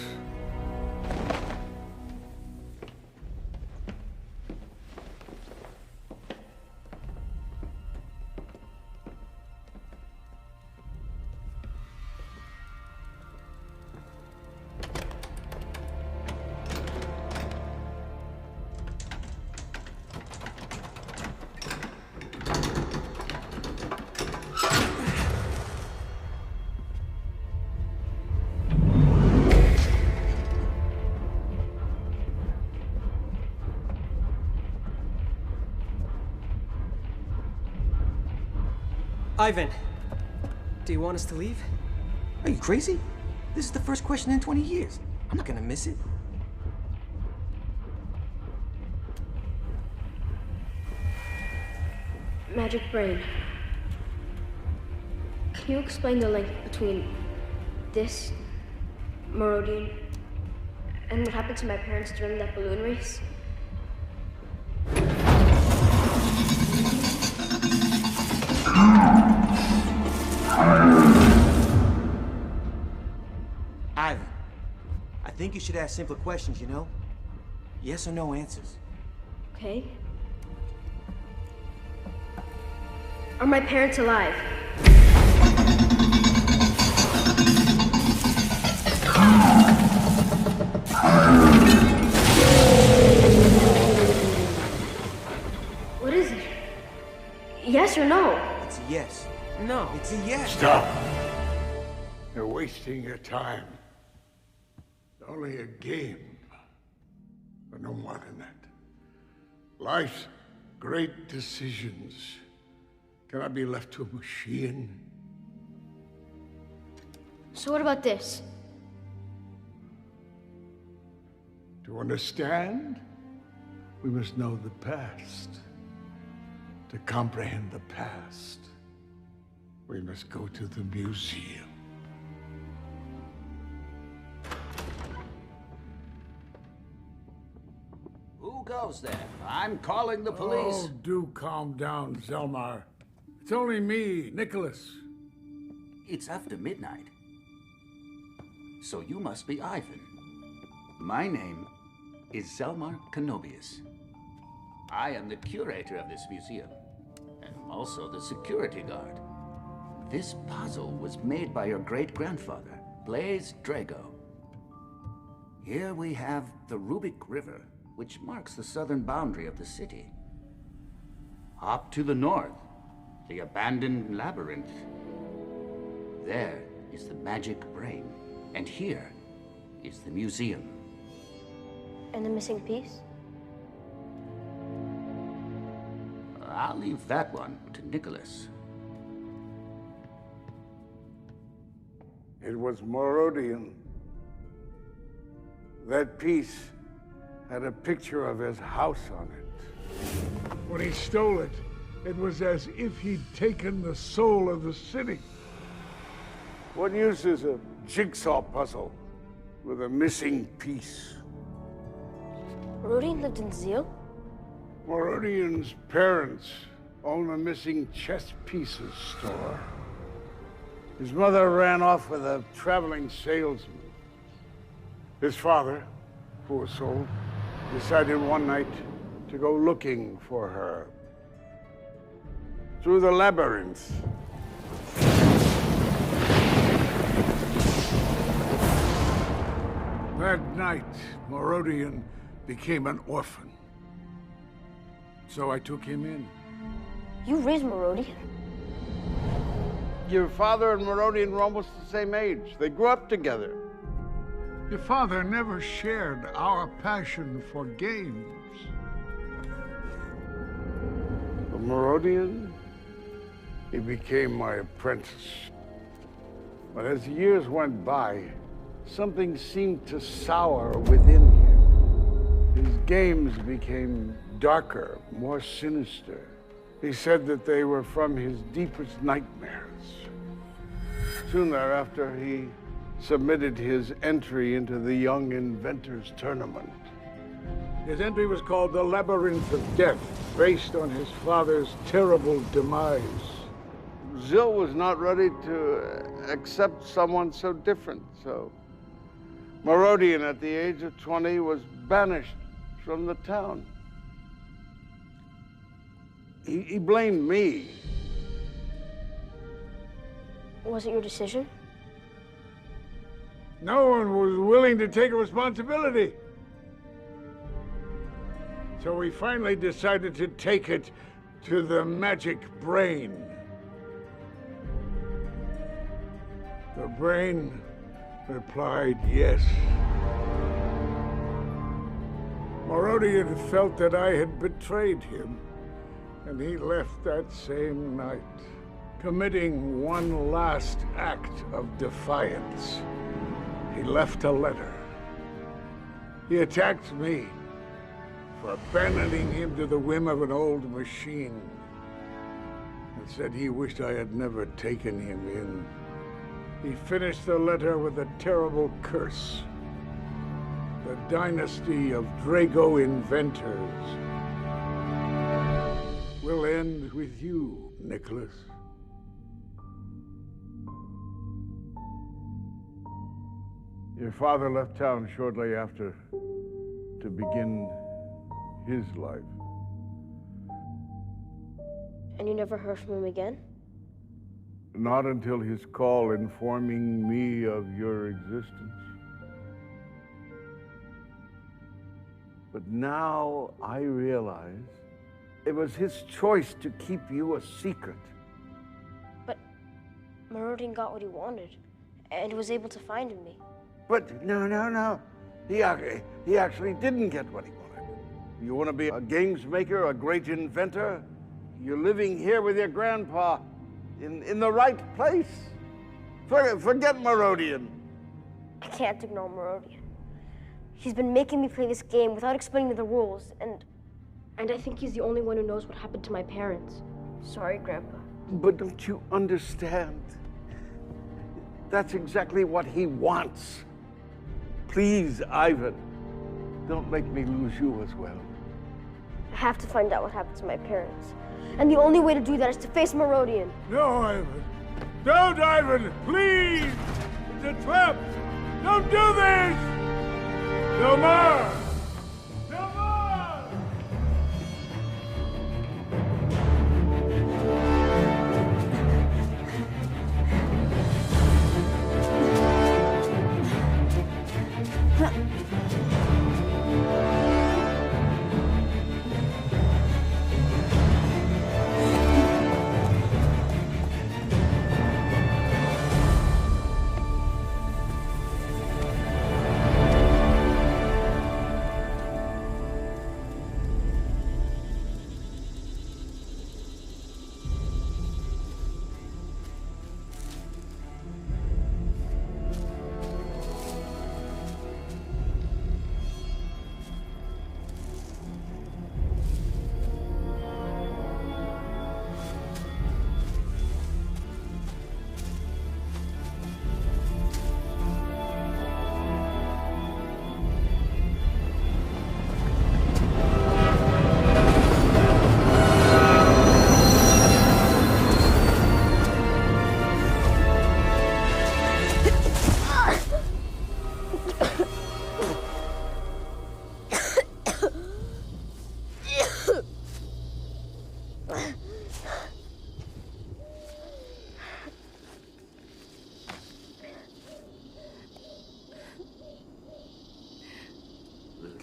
Ivan, do you want us to leave? Are you crazy? This is the first question in 20 years. I'm not gonna miss it. Magic brain. Can you explain the link between this, Merodian, and what happened to my parents during that balloon race? Ivan, I think you should ask simple questions, you know? Yes or no answers. Okay. Are my parents alive? What is it? Yes or no? It's a yes. No. It's a yes. Stop. You're wasting your time. It's only a game, but no more than that. Life's great decisions cannot be left to a machine. So what about this? To understand, we must know the past. To comprehend the past, we must go to the museum. Who goes there? I'm calling the police. Oh, do calm down, Zelmar. It's only me, Nicholas. It's after midnight. So you must be Ivan. My name is Zelmar Kenobius. I am the curator of this museum, and also the security guard. This puzzle was made by your great-grandfather, Blaze Drago. Here we have the Rubik River, which marks the southern boundary of the city. Up to the north, the abandoned labyrinth. There is the magic brain, and here is the museum. And the missing piece? I'll leave that one to Nicholas. It was Merodian. That piece had a picture of his house on it. When he stole it, it was as if he'd taken the soul of the city. What use is a jigsaw puzzle with a missing piece? Merodian lived in Zeal? Merodian's parents own a missing chess pieces store. His mother ran off with a traveling salesman. His father, poor soul, decided one night to go looking for her. Through the labyrinth. That night, Merodian became an orphan. So I took him in. You raised Merodian? Your father and Merodian were almost the same age. They grew up together. Your father never shared our passion for games. The Merodian, he became my apprentice. But as years went by, something seemed to sour within him. His games became darker, more sinister. He said that they were from his deepest nightmares. Soon thereafter, he submitted his entry into the Young Inventors Tournament. His entry was called the Labyrinth of Death, based on his father's terrible demise. Zill was not ready to accept someone so different, so Merodian, at the age of 20, was banished from the town. He blamed me. Was it your decision? No one was willing to take responsibility. So we finally decided to take it to the magic brain. The brain replied yes. Merodian felt that I had betrayed him, and he left that same night, committing one last act of defiance. He left a letter. He attacked me for abandoning him to the whim of an old machine, and said he wished I had never taken him in. He finished the letter with a terrible curse. The dynasty of Drago inventors will end with you, Nicholas. Your father left town shortly after to begin his life. And you never heard from him again? Not until his call informing me of your existence. But now I realize it was his choice to keep you a secret. But Merodian got what he wanted, and was able to find me. But no. He actually didn't get what he wanted. You want to be a games maker, a great inventor? You're living here with your grandpa in the right place. Forget Merodian. I can't ignore Merodian. He's been making me play this game without explaining me the rules, and I think he's the only one who knows what happened to my parents. Sorry, Grandpa. But don't you understand? That's exactly what he wants. Please, Ivan, don't make me lose you as well. I have to find out what happened to my parents. And the only way to do that is to face Merodian. No, Ivan. Don't, Ivan! Please! It's a trap! Don't do this! No more! No more!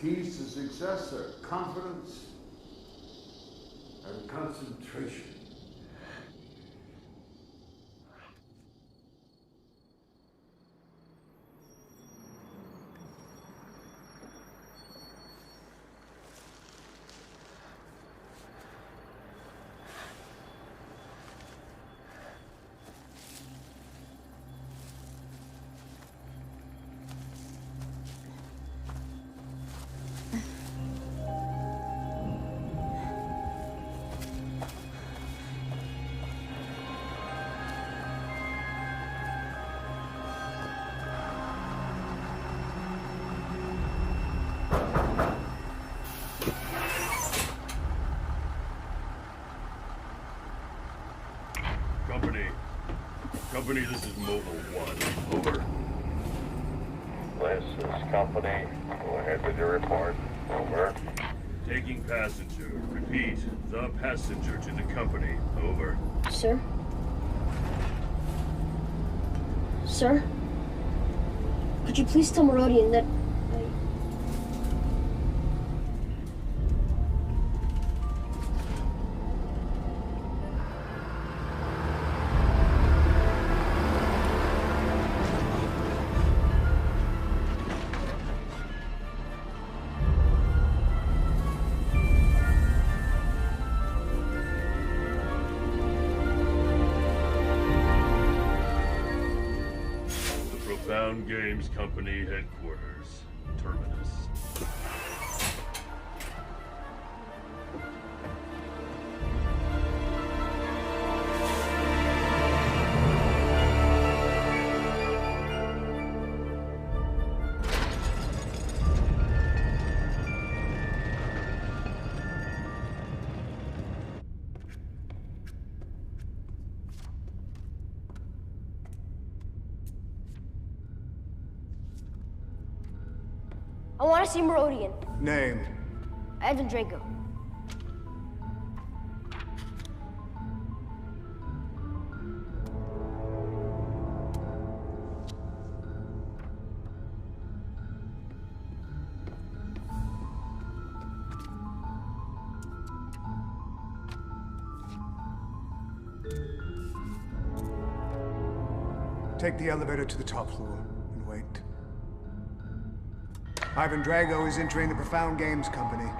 Keys to success are confidence and concentration. Company, this is Mobile 1. Over. This is Company. Go ahead with your report. Over. Taking passenger. Repeat. The passenger to the company. Over. Sir? Sir? Could you please tell Merodian that Profound Games Company headquarters. Terminus. I want to see Merodian. Name? Ivan Drago. Take the elevator to the top floor and wait. Ivan Drago is entering the Profound Games Company.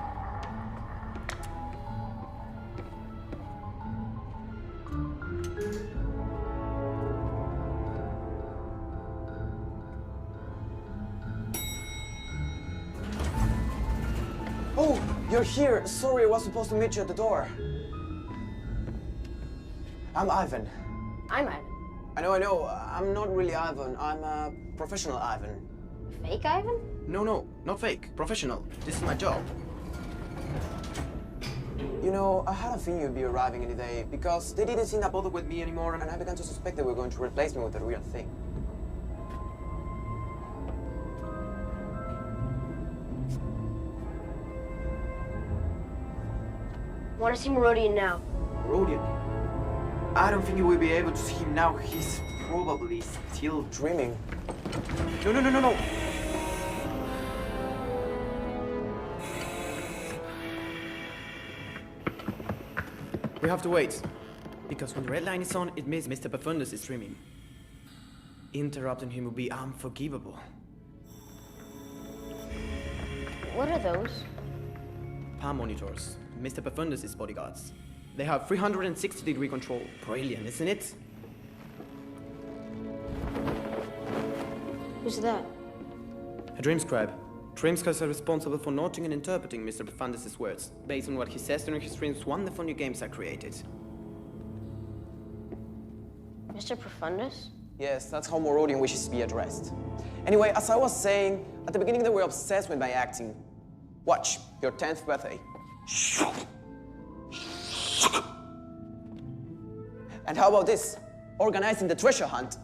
Oh, you're here. Sorry, I was supposed to meet you at the door. I'm Ivan. I'm Ivan. I know. I'm not really Ivan. I'm a professional Ivan. Fake Ivan? No, not fake. Professional. This is my job. You know, I had a feeling you'd be arriving any day because they didn't seem that bothered with me anymore, and I began to suspect they were going to replace me with the real thing. Want to see Merodian now. Merodian? I don't think you will be able to see him now. He's probably still dreaming. No. We have to wait. Because when the red line is on, it means Mr. Profundus is dreaming. Interrupting him would be unforgivable. What are those? Palm monitors. Mr. Profundus' bodyguards. They have 360-degree control. Brilliant, isn't it? Who's that? A dream scribe. Dream scribes are responsible for noting and interpreting Mr. Profundus' words, based on what he says during his dreams. Wonderful new games are created. Mr. Profundus? Yes, that's how Merodian wishes to be addressed. Anyway, as I was saying, at the beginning they were obsessed with my acting. Watch, your 10th birthday. And how about this? Organizing the treasure hunt.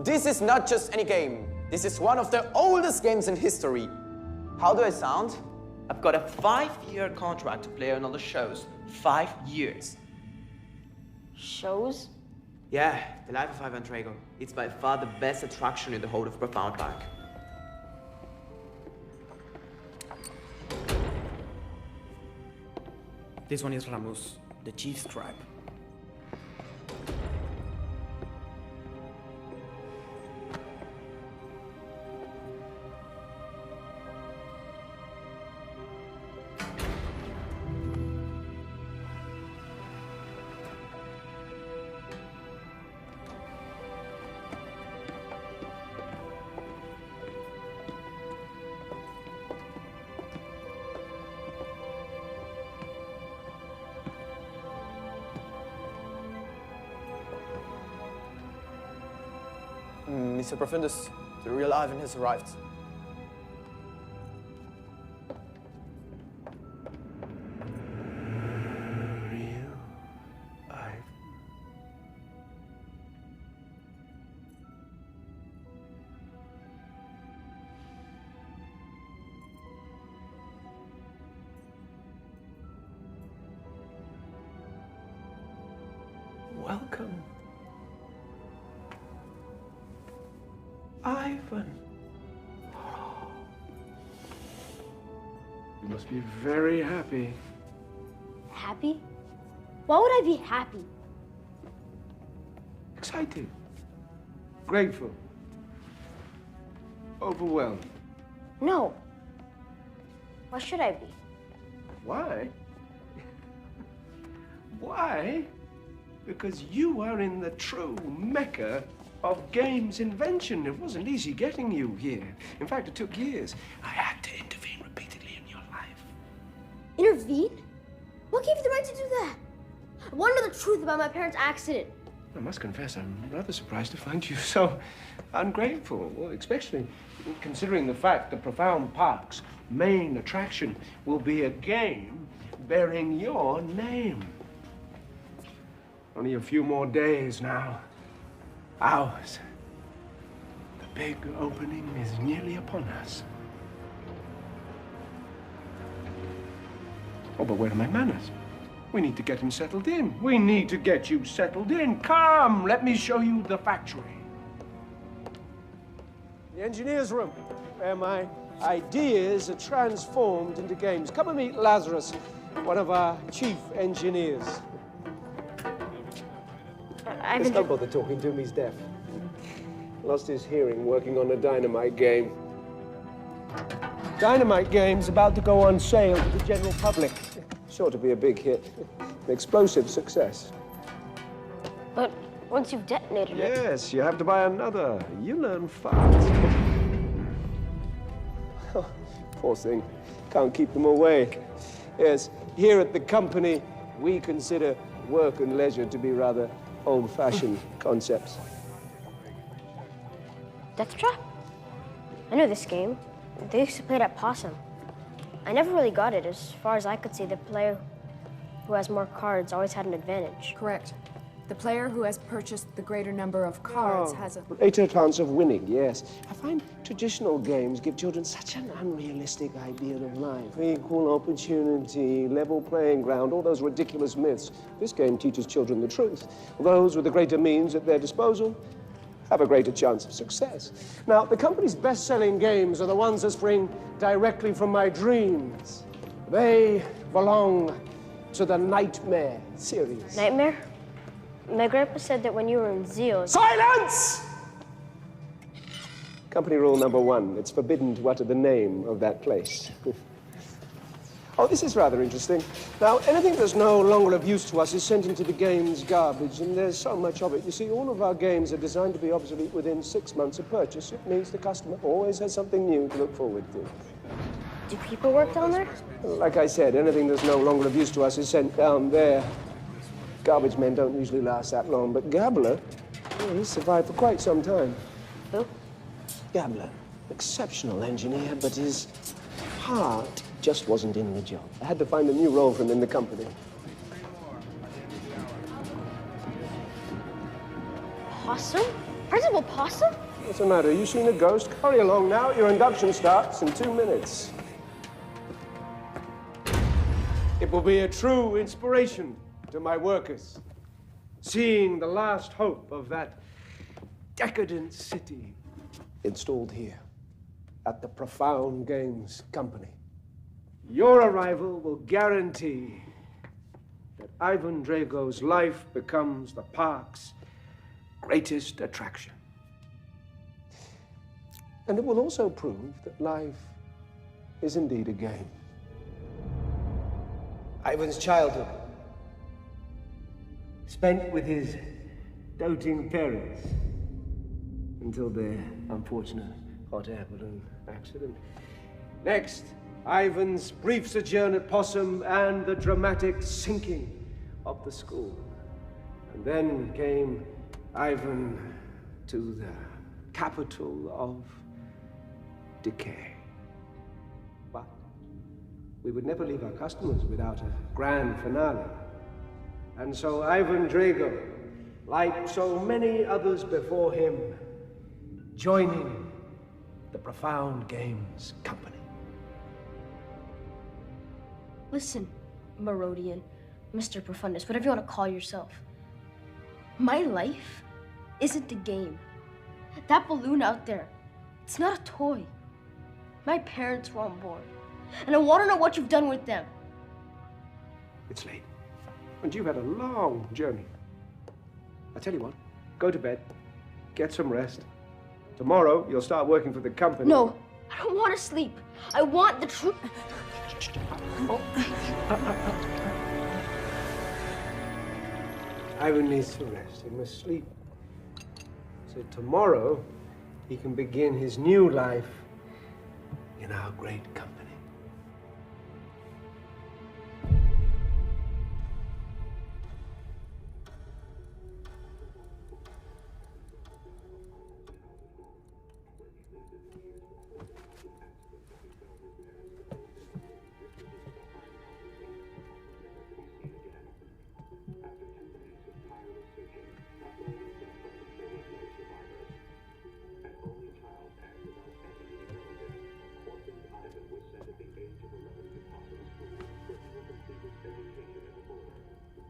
This is not just any game. This is one of the oldest games in history. How do I sound? I've got a 5-year contract to play on all the shows. 5 years. Shows? Yeah, the life of Ivan Drago. It's by far the best attraction in the whole of Profound Park. This one is Ramus, the chief scribe. Mr. Profundus, the real Ivan has arrived. Real Ivan. Welcome. Ivan. You must be very happy. Happy? Why would I be happy? Excited. Grateful. Overwhelmed. No. Why should I be? Why? Why? Because you are in the true mecca of games invention. It wasn't easy getting you here. In fact, it took years. I had to intervene repeatedly in your life. Intervene? What gave you the right to do that? I want to know the truth about my parents' accident. I must confess, I'm rather surprised to find you so ungrateful, well, especially considering the fact that Profound Park's main attraction will be a game bearing your name. Only a few more days now. Hours. The big opening is nearly upon us. Oh, but where are my manners? We need to get him settled in. We need to get you settled in. Come, let me show you the factory. The engineer's room, where my ideas are transformed into games. Come and meet Lazarus, one of our chief engineers. Just don't bother talking to him, he's deaf. Lost his hearing working on a dynamite game. Dynamite game's about to go on sale to the general public. Sure to be a big hit. An explosive success. But once you've detonated it... Yes, you have to buy another. You learn fast. Oh, poor thing. Can't keep them away. Yes, here at the company, we consider work and leisure to be rather old-fashioned concepts. Death Trap? I know this game. They used to play it at Possum. I never really got it. As far as I could see, the player who has more cards always had an advantage. Correct. The player who has purchased the greater number of cards has a... Greater chance of winning, yes. I find traditional games give children such an unrealistic idea of life. Equal opportunity, level playing ground, all those ridiculous myths. This game teaches children the truth. Those with the greater means at their disposal have a greater chance of success. Now, the company's best-selling games are the ones that spring directly from my dreams. They belong to the Nightmare series. Nightmare? My grandpa said that when you were in Zeal... Silence! Company rule number 1, it's forbidden to utter the name of that place. Oh, this is rather interesting. Now, anything that's no longer of use to us is sent into the game's garbage, and there's so much of it. You see, all of our games are designed to be obsolete within 6 months of purchase. It means the customer always has something new to look forward to. Do people work down there? Like I said, anything that's no longer of use to us is sent down there. Garbage men don't usually last that long, but Gabler, well, he's survived for quite some time. Who? Gabler. Exceptional engineer, but his heart just wasn't in the job. I had to find a new role for him in the company. Possum? Principal Possum? What's the matter? You seen a ghost? Hurry along now. Your induction starts in 2 minutes. It will be a true inspiration to my workers, seeing the last hope of that decadent city installed here at the Profound Games Company. Your arrival will guarantee that Ivan Drago's life becomes the park's greatest attraction. And it will also prove that life is indeed a game. Ivan's childhood, spent with his doting parents until their unfortunate hot air balloon accident. Next, Ivan's brief sojourn at Possum and the dramatic sinking of the school. And then came Ivan to the capital of decay. But we would never leave our customers without a grand finale. And so Ivan Drago, like so many others before him, joining the Profound Games Company. Listen, Merodian, Mr. Profundus, whatever you want to call yourself. My life isn't a game. That balloon out there, it's not a toy. My parents were on board, and I want to know what you've done with them. It's late, and you've had a long journey. I tell you what, go to bed, get some rest. Tomorrow, you'll start working for the company. No, I don't want to sleep. I want the truth. Ivan needs to rest. He must sleep. So tomorrow, he can begin his new life in our great company.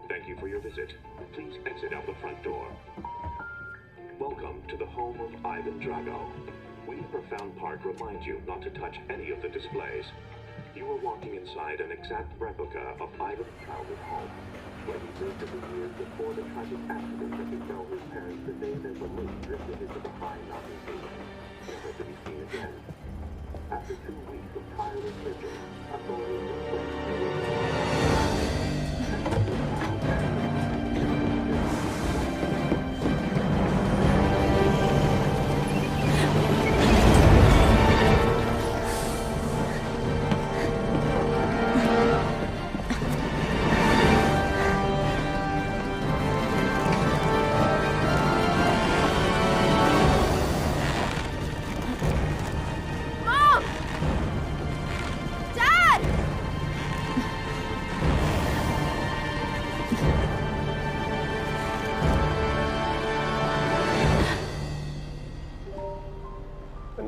Thank you for your visit. Please exit out the front door. Welcome to the home of Ivan Drago. We at Profound Park remind you not to touch any of the displays. You are walking inside an exact replica of Ivan's childhood home, where he lived in the years before the tragic accident that befell his parents the day their balloon drifted into the high mountain peak, never to be seen again. After 2 weeks of tireless searching, authorities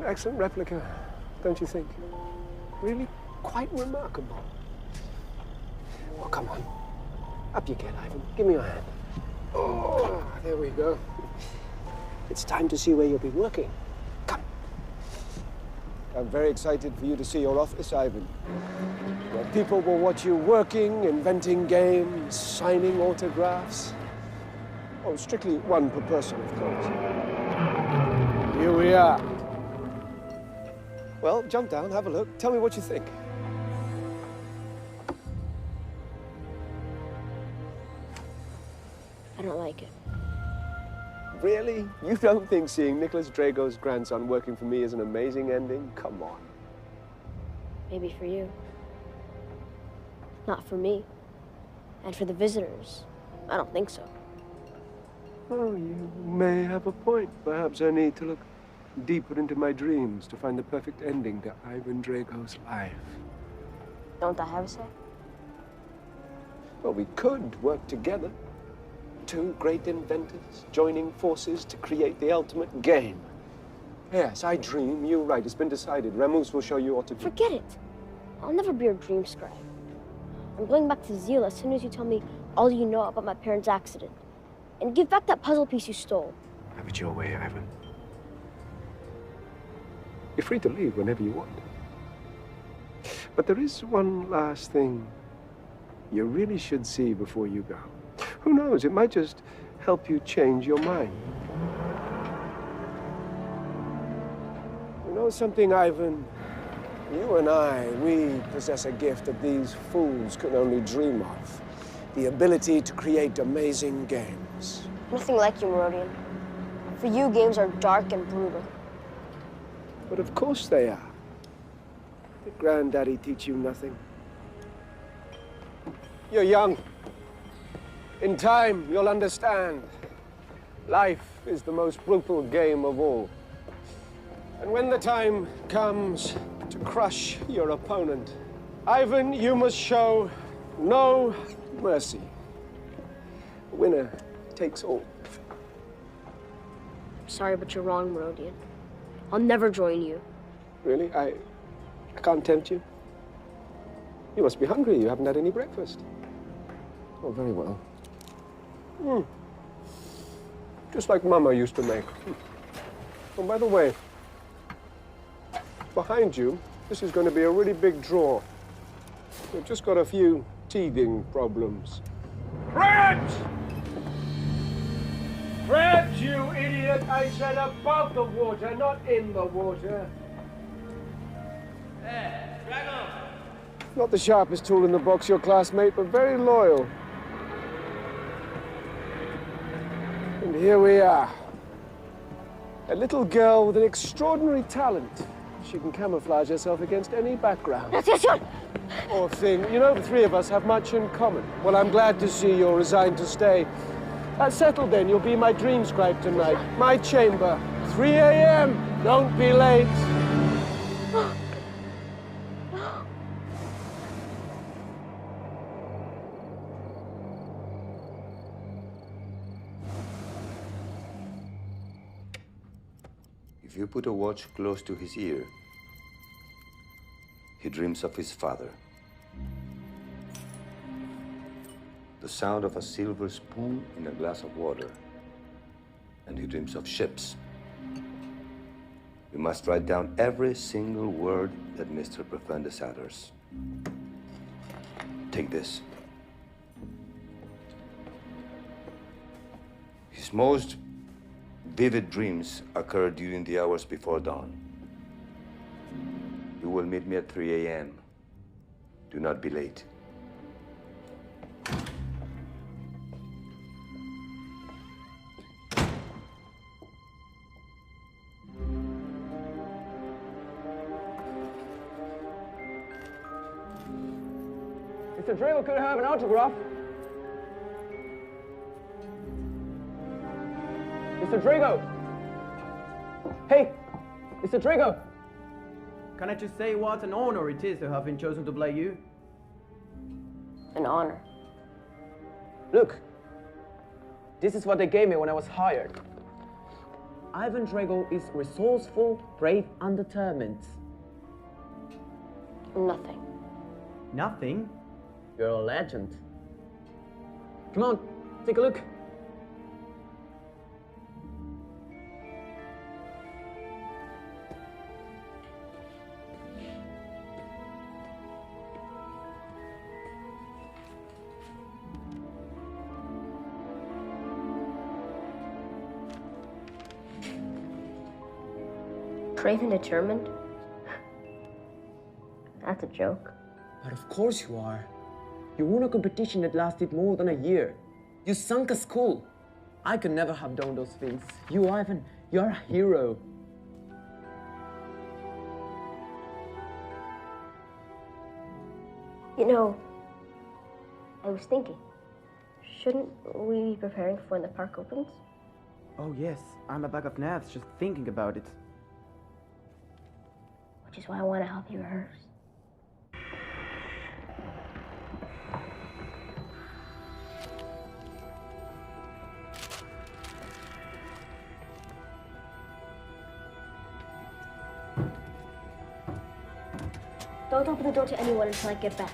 Excellent replica, don't you think? Really quite remarkable. Oh, come on. Up you get, Ivan. Give me your hand. Oh, there we go. It's time to see where you'll be working. Come. I'm very excited for you to see your office, Ivan. Where people will watch you working, inventing games, signing autographs. Oh, strictly one per person, of course. Here we are. Well, jump down, have a look. Tell me what you think. I don't like it. Really? You don't think seeing Nicholas Drago's grandson working for me is an amazing ending? Come on. Maybe for you. Not for me. And for the visitors. I don't think so. Oh, you may have a point. Perhaps I need to look deeper into my dreams to find the perfect ending to Ivan Drago's life. Don't I have a say? Well, we could work together. Two great inventors joining forces to create the ultimate game. Yes, I dream. You write. It's been decided. Ramus will show you what to do. Forget it. I'll never be your dream scribe. I'm going back to Zeal as soon as you tell me all you know about my parents' accident. And give back that puzzle piece you stole. Have it your way, Ivan. You're free to leave whenever you want. But there is one last thing you really should see before you go. Who knows, it might just help you change your mind. You know something, Ivan? You and I, we possess a gift that these fools can only dream of. The ability to create amazing games. Nothing like you, Merodian. For you, games are dark and brutal. But of course they are. Did Granddaddy teach you nothing? You're young. In time, you'll understand. Life is the most brutal game of all. And when the time comes to crush your opponent, Ivan, you must show no mercy. The winner takes all. Sorry, but you're wrong, Merodian. I'll never join you. Really? I can't tempt you? You must be hungry. You haven't had any breakfast. Oh, very well. Just like Mama used to make. Oh, by the way, behind you, this is going to be a really big drawer. We've just got a few teething problems. Crabs! Crabs, you idiot! I said above the water, not in the water. Not the sharpest tool in the box, your classmate, but very loyal. And here we are. A little girl with an extraordinary talent. She can camouflage herself against any background. Or thing. You know, the three of us have much in common. Well, I'm glad to see you're resigned to stay. That's settled then. You'll be my dream scribe tonight. My chamber. 3 a.m. Don't be late. If you put a watch close to his ear, he dreams of his father. The sound of a silver spoon in a glass of water, and he dreams of ships. You must write down every single word that Mr. Profundus utters. Take this. His most vivid dreams occur during the hours before dawn. You will meet me at 3 a.m. Do not be late. Mr. Drago could have an autograph. Mr. Drago! Hey! Mr. Drago! Can I just say what an honor it is to have been chosen to play you? An honor. Look, this is what they gave me when I was hired. Ivan Drago is resourceful, brave, and determined. Nothing. Nothing? You're a legend. Come on, take a look. Brave and determined? That's a joke. But of course you are. You won a competition that lasted more than a year. You sunk a school. I could never have done those things. You, Ivan, you're a hero. You know, I was thinking, shouldn't we be preparing for when the park opens? Oh yes, I'm a bag of nerves just thinking about it. Which is why I want to help you rehearse. Don't open the door to anyone until I get back.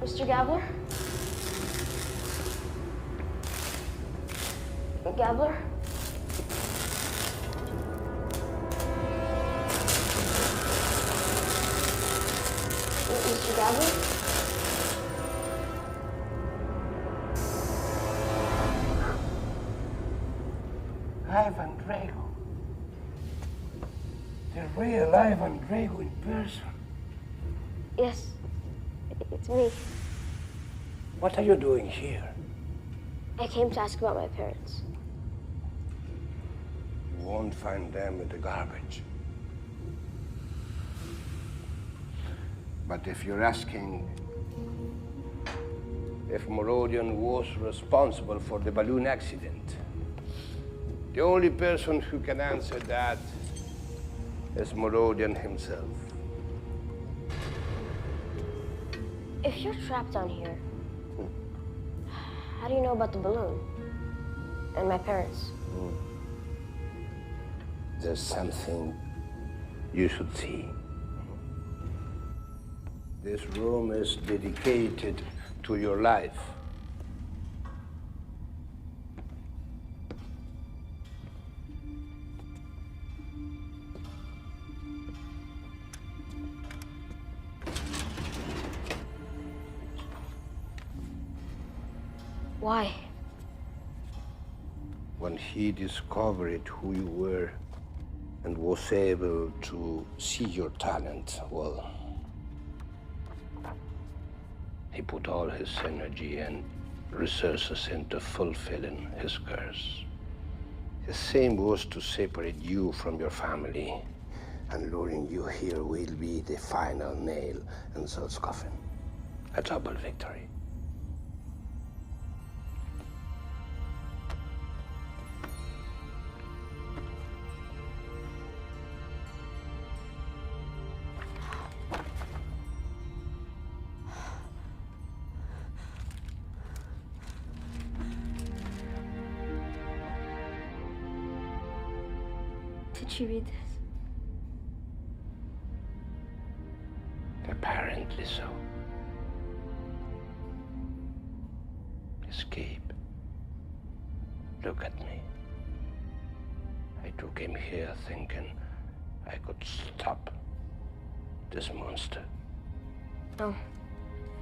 Mr. Gabler? Gabler? Mr. Gabler? Ivan Drago. The real Ivan Drago in person. Yes, it's me. What are you doing here? I came to ask about my parents. You won't find them in the garbage. But if you're asking if Morodion was responsible for the balloon accident, the only person who can answer that is Morodion himself. If you're trapped down here, how do you know about the balloon? And my parents? There's something you should see. This room is dedicated to your life. Why? When he discovered who you were and was able to see your talent, well, he put all his energy and resources into fulfilling his curse. His aim was to separate you from your family, and luring you here will be the final nail in Zol's coffin. A double victory. Did you read this? Apparently so. Escape. Look at me. I took him here thinking I could stop this monster. No,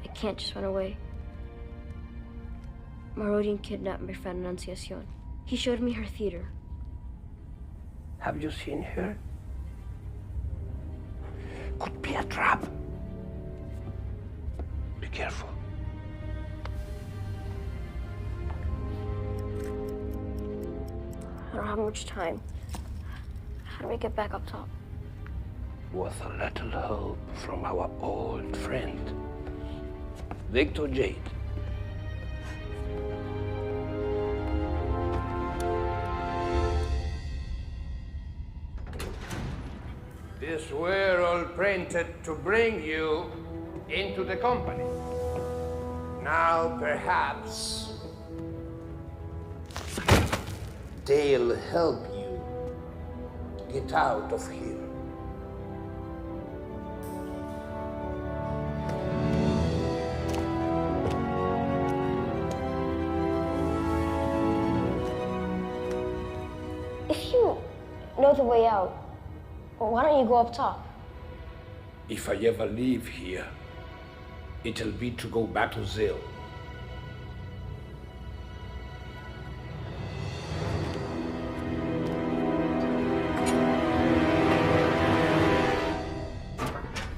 I can't just run away. Morodion kidnapped my friend Annunciacion. He showed me her theater. Have you seen her? Could be a trap. Be careful. I don't have much time. How do we get back up top? With a little help from our old friend, Victor Jade. These were all printed to bring you into the company. Now, perhaps, they'll help you get out of here. If you know the way out, why don't you go up top? If I ever leave here, it'll be to go back to Zil.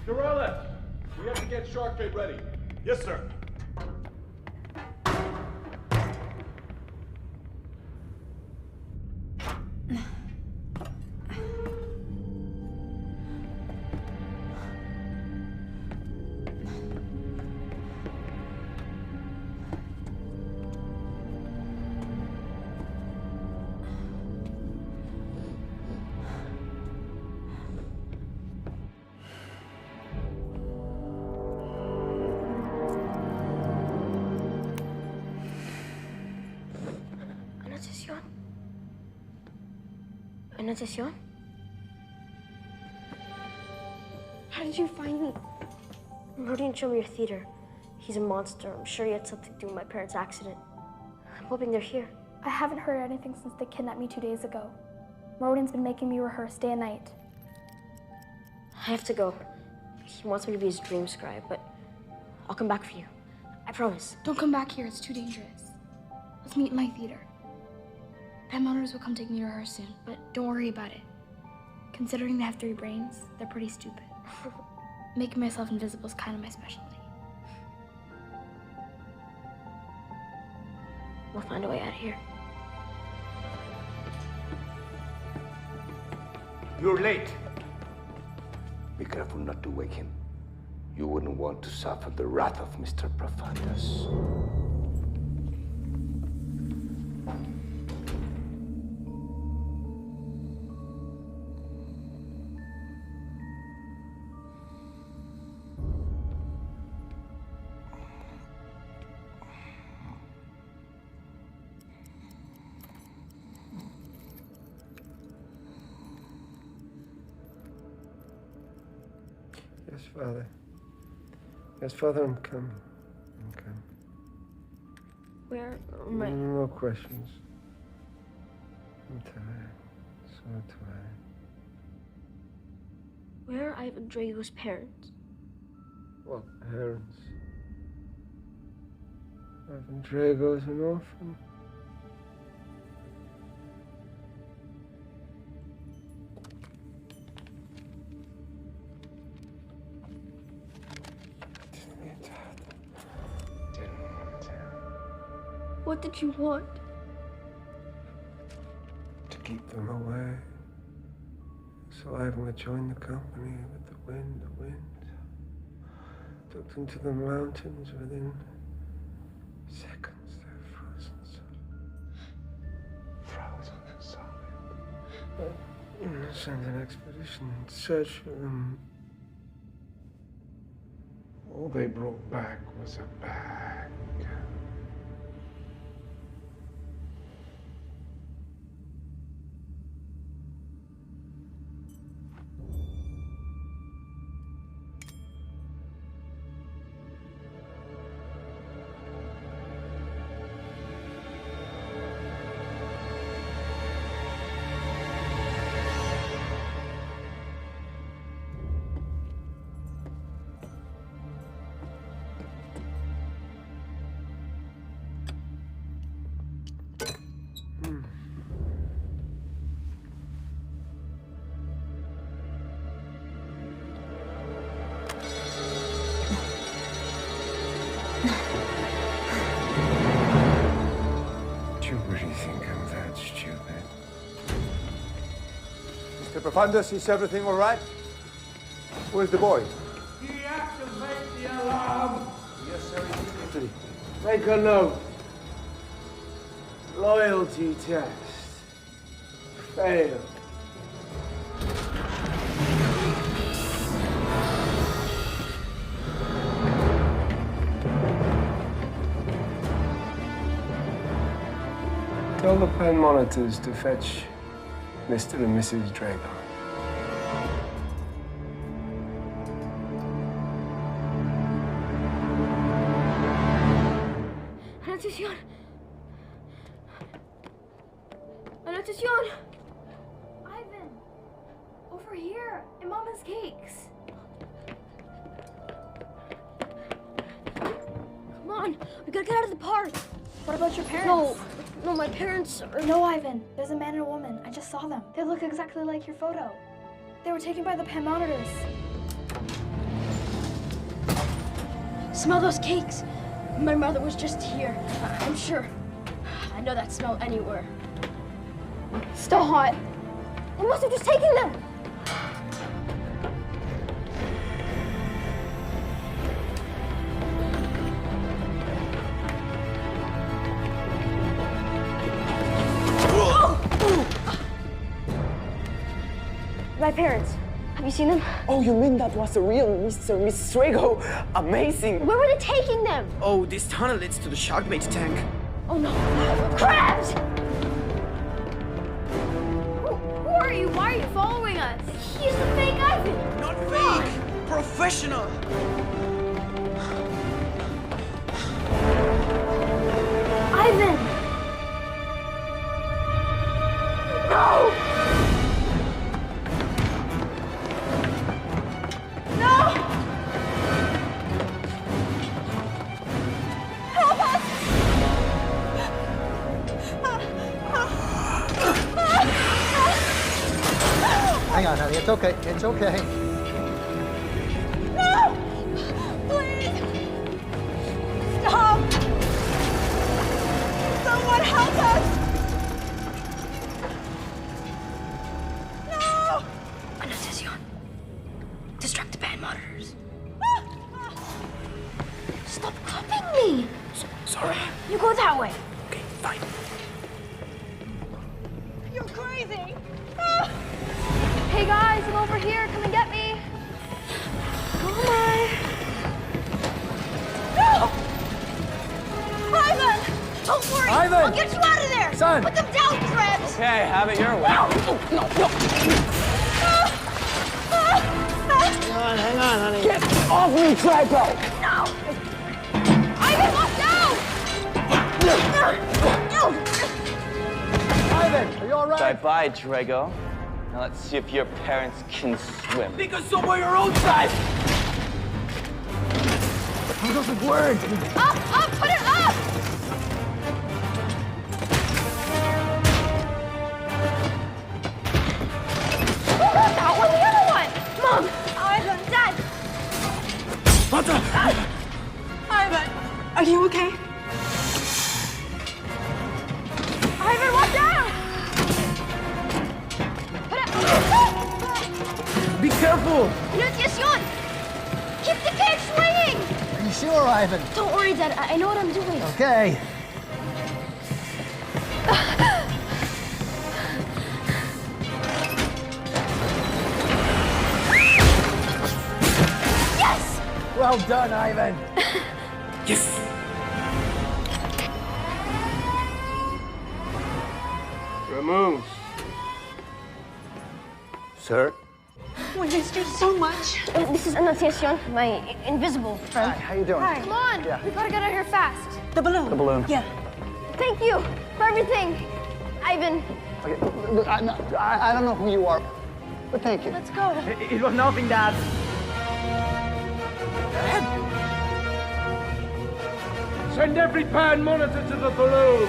Dorales, we have to get shark bait ready. Yes, sir. Annunciacion? How did you find me? Morodion showed me your theater. He's a monster. I'm sure he had something to do with my parents' accident. I'm hoping they're here. I haven't heard anything since they kidnapped me 2 days ago. Rodin's been making me rehearse day and night. I have to go. He wants me to be his dream scribe, but I'll come back for you. I promise. Don't come back here, it's too dangerous. Let's meet in my theater. Pen monitors will come take me to rehearse soon, but don't worry about it. Considering they have 3 brains, they're pretty stupid. Making myself invisible is kind of my specialty. We'll find a way out of here. You're late. Be careful not to wake him. You wouldn't want to suffer the wrath of Mr. Profundus. Yes, Father. Yes, Father, I'm coming. I'm coming. Where am I? No questions. I'm tired. So tired. Where are Ivan Drago's parents? What parents? Ivan Drago's an orphan. What did you want? To keep them away. So Ivan would join the company with the wind. Took them to the mountains. Within seconds, they're frozen solid. Send an expedition in search for them. All they brought back was a bag. Mr. Profundus, is everything all right? Where's the boy? Deactivate the alarm! Yes, sir, immediately. Make a note. Loyalty test. Failed. Tell the pen monitors to fetch Mr. and Mrs. Drago. Attention! Attention! Ivan! Over here, in Mama's cakes. Come on, we gotta get out of the park. What about your parents? No, my parents are... No, Ivan. There's a man and a woman. I just saw them. They look exactly like your photo. They were taken by the pen monitors. Smell those cakes. My mother was just here. I'm sure. I know that smell anywhere. Still hot. They must have just taken them. My parents. Have you seen them? Oh, you mean that was a real Mr. and Mrs. Drago? Amazing. Where were they taking them? Oh, this tunnel leads to the shark bait tank. Oh no. Crabs! Who are you? Why are you following us? He's the fake Ivan. Not fake. Professional. Ivan! It's okay. It's okay. No! Please! Stop! Someone help us! No! Annonciación. Distract the band monitors. Stop clapping me! Sorry. You go that way. Okay, fine. You're crazy! Hey guys, I'm over here. Come and get me. Oh my. No! Ivan! Don't worry! Ivan! I'll get you out of there! Son! Put them down, Krebs! Okay, have it your way. No! Hang on, honey. Get off me, Drago! No! Ivan, watch out! Ivan, are you all right? Bye-bye, Drago. Now let's see if your parents can swim. Think of somewhere your own size! How does it work? Up! Put it up! That one, the other one! Mom! Ivan! Dad! What the? Ivan! Are you okay? Ivan, watch out! Be careful! Annunciación! Keep the cage swinging! Are you sure, Ivan? Don't worry, Dad. I know what I'm doing. Okay. Yes! Well done, Ivan. Yes! Ramon. Sir? We missed you so much. This is Annunciación, my invisible friend. Hi, how you doing? Hi. Come on. Yeah. We gotta get out of here fast. The balloon. The balloon. Yeah. Thank you for everything, Ivan. Okay. Look, I don't know who you are, but thank you. Let's go. It was nothing, Dad. Send every band monitor to the balloon.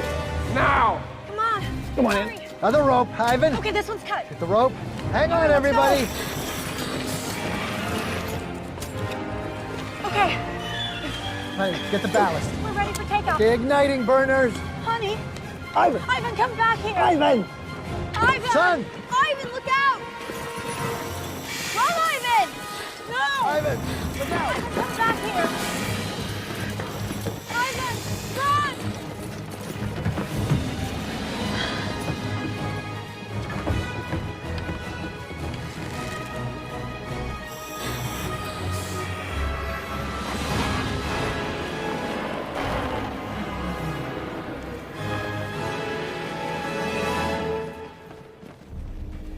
Now. Come on. Come on Hurry. in. Another rope, Ivan. Okay, this one's cut. Get the rope. Hang on, let's everybody. Okay, Hey, get the ballast. we're ready for takeoff. Okay, igniting burners. Honey. Ivan. Ivan, come back here. Ivan. Ivan. Son. Ivan, look out. Run, Ivan. No. Ivan, look out. Ivan, come back here. Ivan, run.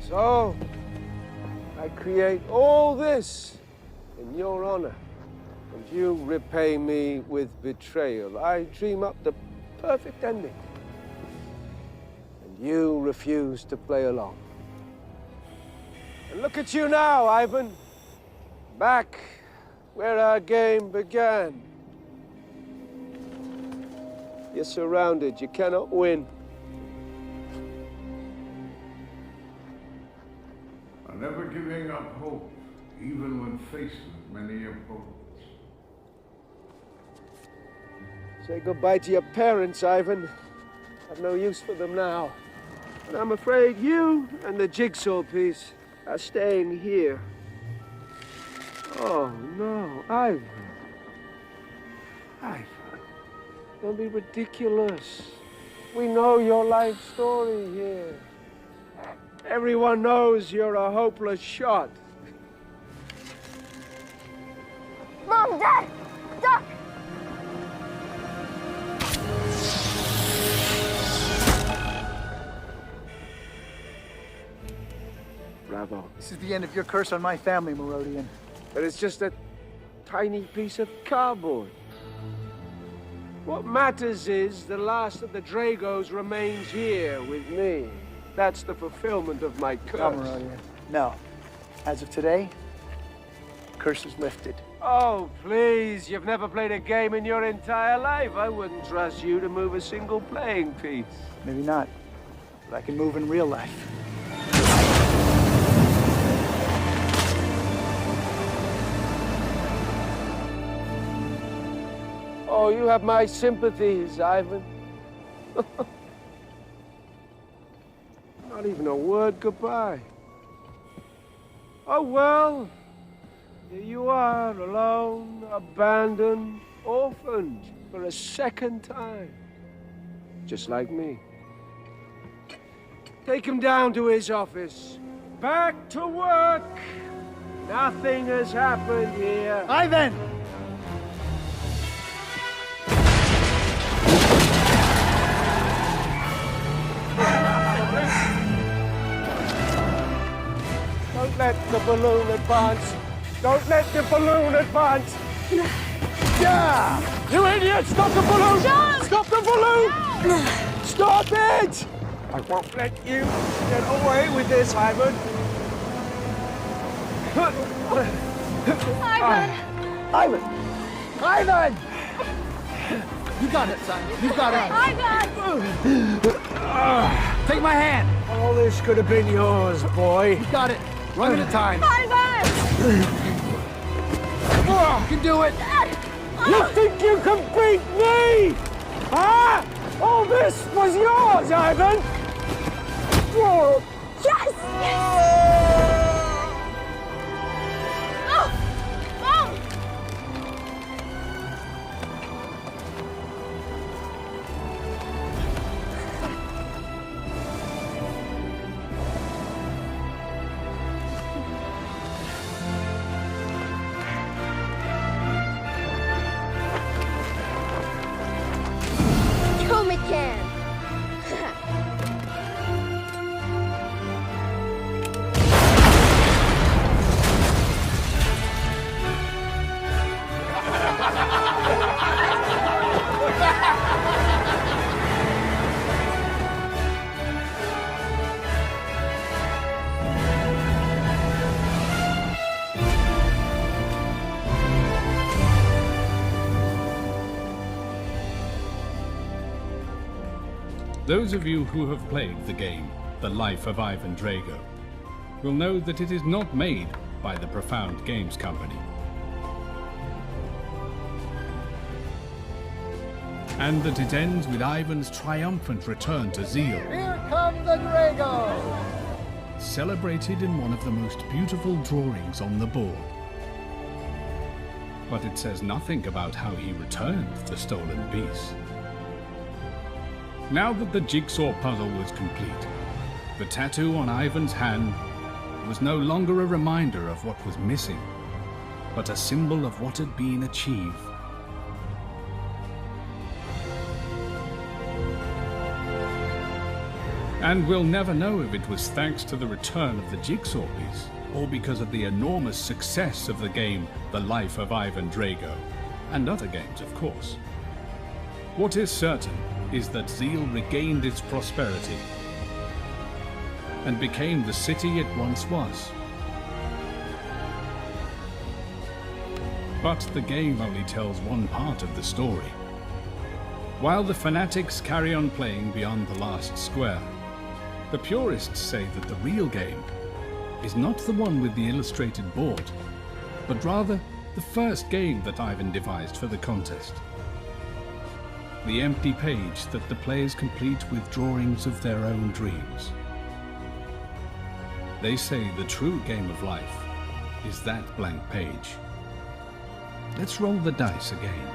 So, I create all this in your honor, and you repay me with betrayal. I dream up the perfect ending, and you refuse to play along. And look at you now, Ivan, back where our game began. You're surrounded, you cannot win. Never giving up hope, even when faced with many opponents. Say goodbye to your parents, Ivan. I've no use for them now. And I'm afraid you and the jigsaw piece are staying here. Oh, no, Ivan. Ivan, don't be ridiculous. We know your life story here. Everyone knows you're a hopeless shot. Mom, Dad, duck. Bravo. This is the end of your curse on my family, Merodian. But it's just a tiny piece of cardboard. What matters is the last of the Dragos remains here with me. That's the fulfillment of my curse. No, Merodian. No. As of today, curse is lifted. Oh, please. You've never played a game in your entire life. I wouldn't trust you to move a single playing piece. Maybe not, but I can move in real life. Oh, you have my sympathies, Ivan. Not even a word goodbye. Oh, well. Here you are, alone, abandoned, orphaned for a second time. Just like me. Take him down to his office. Back to work. Nothing has happened here. Ivan! Don't let the balloon advance. Don't let the balloon advance. Yeah! You idiot! Stop the balloon! John! Stop the balloon! No. Stop it! I won't let you get away with this, Ivan. Ivan! Ivan! Ivan! You got it, son. You got it. Ivan! Take my hand. All this could have been yours, boy. You got it. One at a time. Ivan! You can do it. You think you can beat me? Huh? All this was yours, Ivan! Whoa. Yes! Oh! Mom! Those of you who have played the game, The Life of Ivan Drago, will know that it is not made by the Profound Games Company. And that it ends with Ivan's triumphant return to Zeal. Here come the Drago! Celebrated in one of the most beautiful drawings on the board. But it says nothing about how he returned the stolen piece. Now that the jigsaw puzzle was complete, the tattoo on Ivan's hand was no longer a reminder of what was missing, but a symbol of what had been achieved. And we'll never know if it was thanks to the return of the jigsaw piece, or because of the enormous success of the game The Life of Ivan Drago, and other games, of course. What is certain is that Zeal regained its prosperity and became the city it once was. But the game only tells one part of the story. While the fanatics carry on playing beyond the last square, the purists say that the real game is not the one with the illustrated board, but rather the first game that Ivan devised for the contest. The empty page that the players complete with drawings of their own dreams. They say the true game of life is that blank page. Let's roll the dice again.